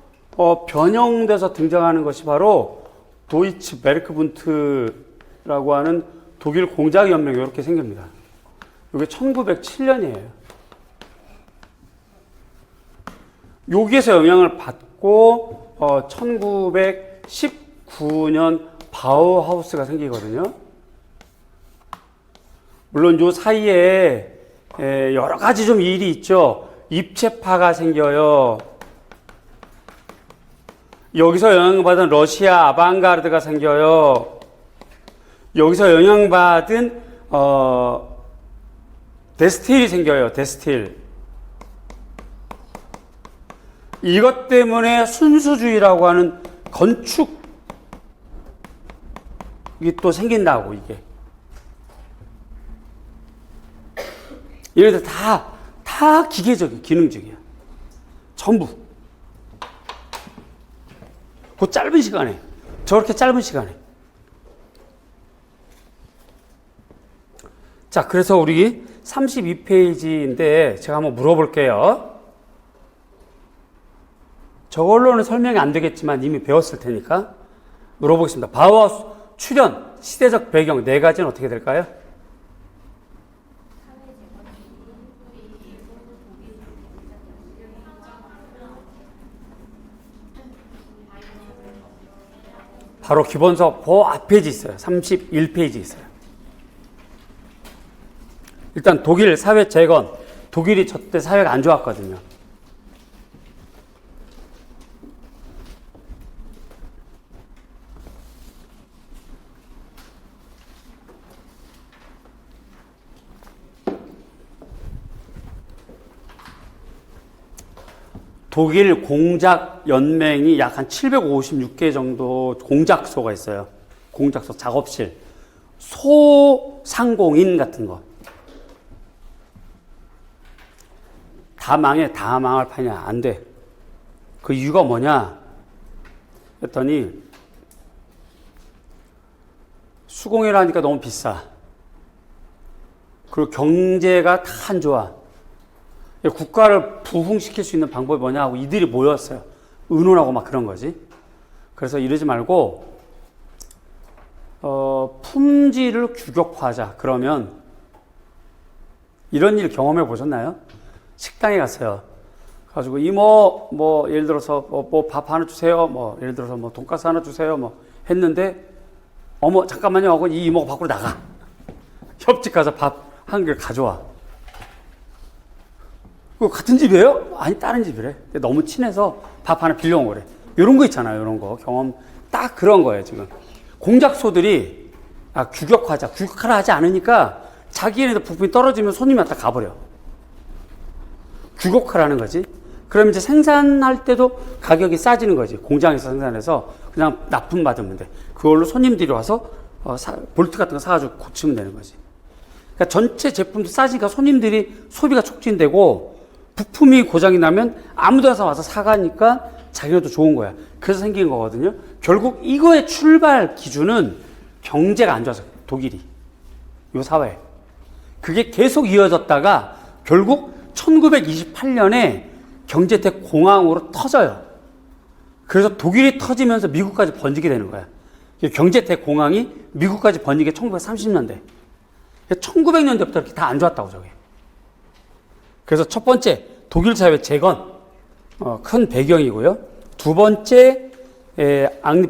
변형돼서 등장하는 것이 바로 도이치 베르크분트라고 하는 독일 공작연맹이 이렇게 생깁니다. 이게 1907년이에요. 여기에서 영향을 받고 1919년 바우하우스가 생기거든요. 물론 요 사이에 여러 가지 좀 일이 있죠. 입체파가 생겨요. 여기서 영향받은 러시아 아방가르드가 생겨요. 여기서 영향받은 데스틸이 생겨요. 데스틸. 이것 때문에 순수주의라고 하는 건축이 또 생긴다고, 이게. 얘네들 다 기계적이야, 기능적이야. 전부. 그 짧은 시간에, 저렇게 짧은 시간에. 자, 그래서 우리 32페이지인데 제가 한번 물어볼게요. 저걸로는 설명이 안 되겠지만 이미 배웠을 테니까 물어보겠습니다. 바우하우스 출현, 시대적 배경 네 가지는 어떻게 될까요? 바로 기본서 그 앞페이지 있어요. 31페이지 있어요. 일단 독일 사회 재건. 독일이 저때 사회가 안 좋았거든요. 독일 공작연맹이 약 한 756개 정도 공작소가 있어요. 공작소, 작업실. 소상공인 같은 거. 다 망해, 다 망할 판이야. 안 돼. 그 이유가 뭐냐? 했더니, 수공예를 하니까 너무 비싸. 그리고 경제가 다 안 좋아. 국가를 부흥시킬 수 있는 방법이 뭐냐 하고 이들이 모였어요. 의논하고 막 그런 거지. 그래서 이러지 말고 품질을 규격화하자. 그러면 이런 일 경험해 보셨나요? 식당에 갔어요. 가지고 이모 뭐 예를 들어서 뭐 밥 하나 주세요. 뭐 예를 들어서 뭐 돈가스 하나 주세요. 뭐 했는데 어머 잠깐만요 하고 이 이모가 밖으로 나가. 협직 가서 밥 한 개 가져와. 같은 집이에요? 아니 다른 집이래. 너무 친해서 밥 하나 빌려온 거래. 이런 거 있잖아요. 이런 거 경험 딱 그런 거예요. 지금 공작소들이 규격화를 하지 않으니까 자기네들 부품이 떨어지면 손님한테 가버려. 규격화를 하는 거지. 그럼 이제 생산할 때도 가격이 싸지는 거지. 공장에서 생산해서 그냥 납품받으면 돼. 그걸로 손님들이 와서 볼트 같은 거 사가지고 고치면 되는 거지. 그러니까 전체 제품도 싸지니까 손님들이 소비가 촉진되고 부품이 고장이 나면 아무데나 와서 사가니까 자기네도 좋은 거야. 그래서 생긴 거거든요. 결국 이거의 출발 기준은 경제가 안 좋아서 독일이 이 사회 그게 계속 이어졌다가 결국 1928년에 경제대공황으로 터져요. 그래서 독일이 터지면서 미국까지 번지게 되는 거야. 경제대공황이 미국까지 번지게 1930년대 1900년대부터 이렇게 다 안 좋았다고 저게. 그래서 첫 번째 독일 사회 재건 큰 배경이고요. 두 번째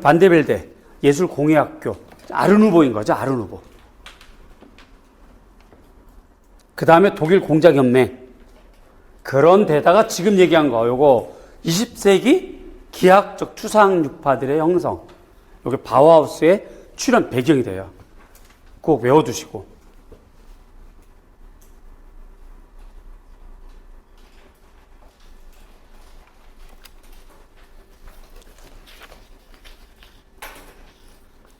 반데벨대 예술공예학교 아르누보인 거죠. 아르누보. 그 다음에 독일 공작연맹. 그런 데다가 지금 얘기한 거 요거 20세기 기하학적 추상유파들의 형성. 요게 바우하우스의 출현 배경이 돼요. 꼭 외워두시고.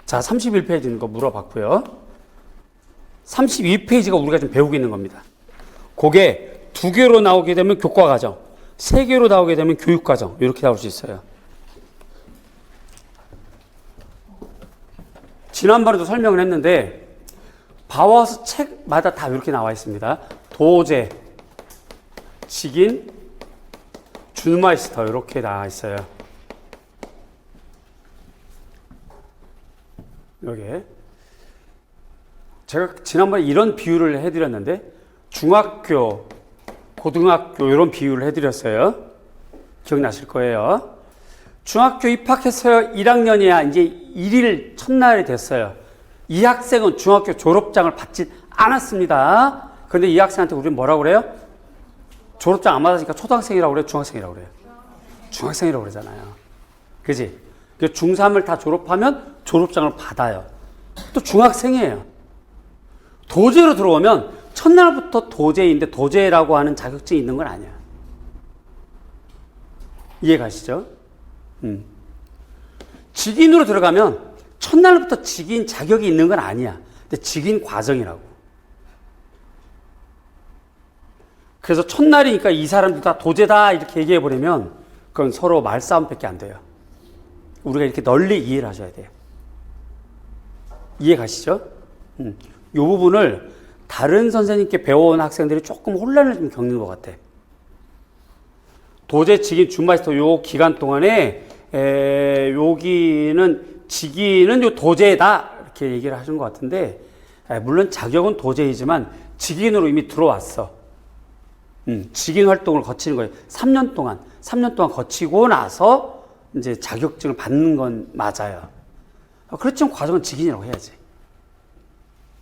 자, 31페이지 있는 거 물어봤고요. 32페이지가 우리가 지금 배우고 있는 겁니다. 그게 2개로 나오게 되면 교과과정, 3개로 나오게 되면 교육과정, 이렇게 나올 수 있어요. 지난번에도 설명을 했는데 바워스 책마다 다 이렇게 나와 있습니다. 도제, 직인, 줄마이스터 이렇게 나와 있어요. 여기에 제가 지난번에 이런 비유를 해드렸는데 중학교, 고등학교 이런 비유를 해드렸어요. 기억나실 거예요. 중학교 입학했어요. 1학년이야. 이제 1일 첫날이 됐어요. 이 학생은 중학교 졸업장을 받지 않았습니다. 그런데 이 학생한테 우리는 뭐라고 그래요? 졸업장 안 받았으니까 초등학생이라고 그래요? 중학생이라고 그래요? 중학생이라고 그러잖아요. 그지? 중3을 다 졸업하면 졸업장을 받아요. 또 중학생이에요. 도제로 들어오면 첫날부터 도제인데 도제라고 하는 자격증이 있는 건 아니야. 이해 가시죠? 직인으로 들어가면 첫날부터 직인 자격이 있는 건 아니야. 근데 직인 과정이라고. 그래서 첫날이니까 이 사람들 다 도제다 이렇게 얘기해 버리면 그건 서로 말싸움밖에 안 돼요. 우리가 이렇게 널리 이해를 하셔야 돼요. 이해 가시죠? 이 부분을 다른 선생님께 배워온 학생들이 조금 혼란을 좀 겪는 것 같아. 도제, 직인, 준마스터 요 기간 동안에 여기는 직인은 요 도제다 이렇게 얘기를 하신 것 같은데 물론 자격은 도제이지만 직인으로 이미 들어왔어. 직인 활동을 거치는 거예요. 3년 동안 거치고 나서 이제 자격증을 받는 건 맞아요. 그렇지만 과정은 직인이라고 해야지.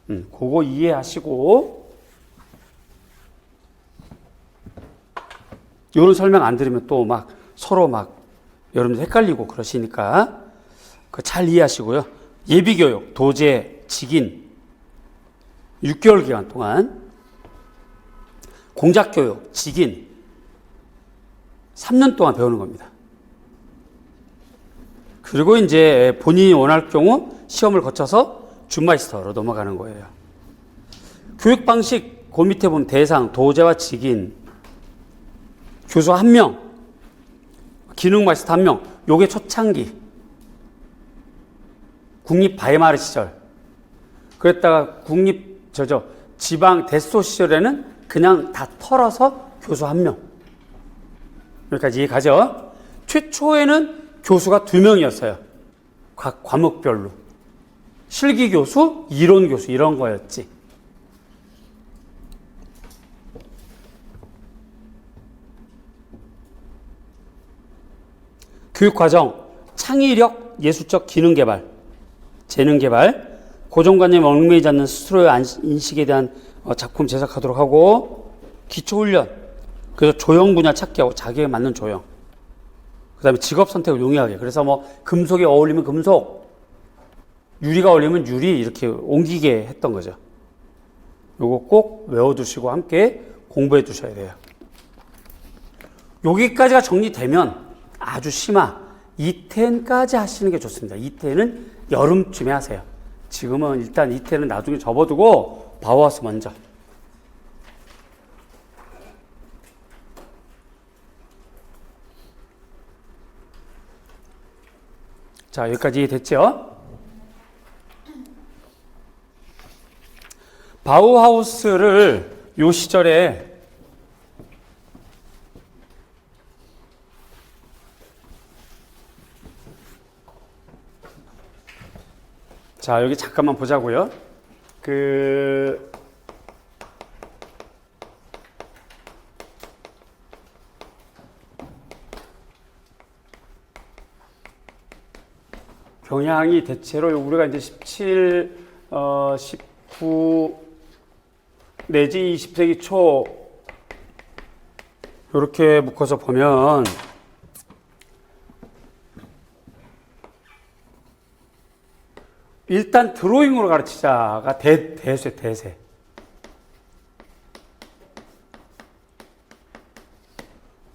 그거 이해하시고 이런 설명 안 들으면 또 막 서로 막 여러분들 헷갈리고 그러시니까 그거 잘 이해하시고요. 예비교육, 도제, 직인 6개월 기간 동안 공작교육, 직인 3년 동안 배우는 겁니다. 그리고 이제 본인이 원할 경우 시험을 거쳐서 준마이스터로 넘어가는 거예요. 교육 방식 그 밑에 보면 대상, 도제와 직인, 교수 1명, 기능 마이스터 1명. 요게 초창기 국립 바이마르 시절. 그랬다가 지방 데스토 시절에는 그냥 다 털어서 교수 1명. 여기까지 이해가죠? 최초에는 교수가 2명이었어요. 각 과목별로. 실기 교수, 이론 교수 이런 거였지. 교육과정, 창의력, 예술적 기능 개발, 재능 개발, 고정관념에 얽매이지 않는 스스로의 인식에 대한 작품 제작하도록 하고, 기초훈련, 그래서 조형 분야 찾기 하고 자기에 맞는 조형. 그 다음에 직업 선택을 용이하게. 그래서 뭐 금속에 어울리면 금속, 유리가 어울리면 유리 이렇게 옮기게 했던 거죠. 요거 꼭 외워두시고 함께 공부해 두셔야 돼요. 여기까지가 정리되면 아주 심화 2텐까지 하시는 게 좋습니다. 2텐은 여름쯤에 하세요. 지금은 일단 2텐은 나중에 접어두고 바워스 먼저. 자, 여기까지 됐죠? 바우하우스를 요 시절에 자, 여기 잠깐만 보자고요. 경향이 대체로 우리가 이제 17, 19 내지 20세기 초 이렇게 묶어서 보면 일단 드로잉으로 가르치자가 대세.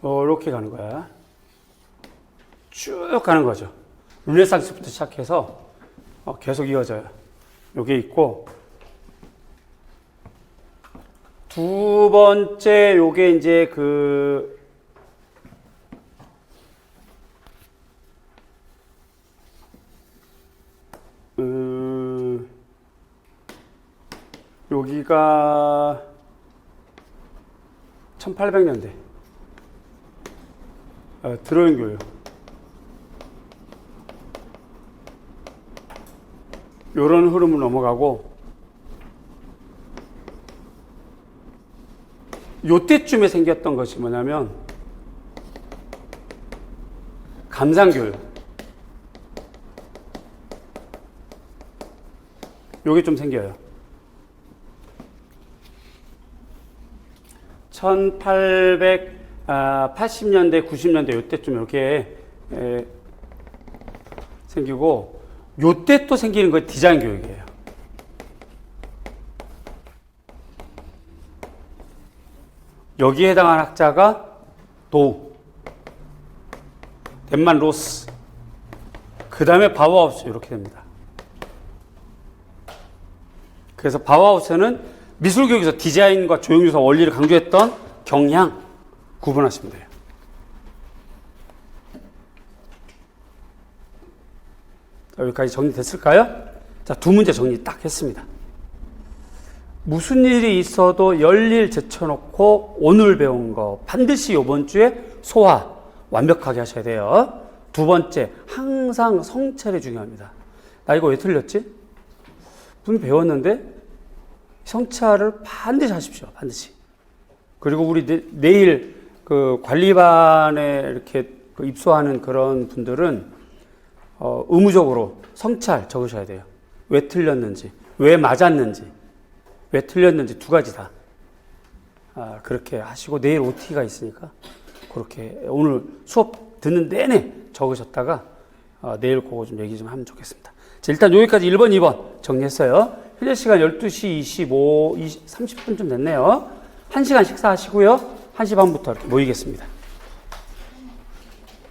이렇게 가는 거야. 쭉 가는 거죠. 르네상스부터 시작해서 계속 이어져요. 요게 있고, 두 번째 요게 이제 여기가 1800년대 드로잉 교육. 요런 흐름을 넘어가고, 요때쯤에 생겼던 것이 뭐냐면 감상교육. 요게 좀 생겨요. 1880년대, 90년대 요때쯤 이렇게 생기고, 요때 또 생기는 거 디자인 교육이에요. 여기에 해당하는 학자가 도우, 덴만 로스, 그 다음에 바우하우스 이렇게 됩니다. 그래서 바우하우스는 미술교육에서 디자인과 조형유사 원리를 강조했던 경향 구분하시면 돼요. 자, 여기까지 정리됐을까요? 자, 두 문제 정리 딱 했습니다. 무슨 일이 있어도 열일 제쳐놓고 오늘 배운 거 반드시 이번 주에 소화 완벽하게 하셔야 돼요. 두 번째, 항상 성찰이 중요합니다. 나 이거 왜 틀렸지? 분명히 배웠는데 성찰을 반드시 하십시오. 반드시. 그리고 우리 내일 그 관리반에 이렇게 입소하는 그런 분들은 의무적으로 성찰 적으셔야 돼요. 왜 틀렸는지, 왜 맞았는지, 왜 틀렸는지 두 가지 다. 그렇게 하시고 내일 OT가 있으니까 그렇게 오늘 수업 듣는 내내 적으셨다가 내일 그거 좀 얘기 좀 하면 좋겠습니다. 자, 일단 여기까지 1번, 2번 정리했어요. 현재 시간 12시 30분쯤 됐네요. 1시간 식사하시고요. 1시 반부터 이렇게 모이겠습니다.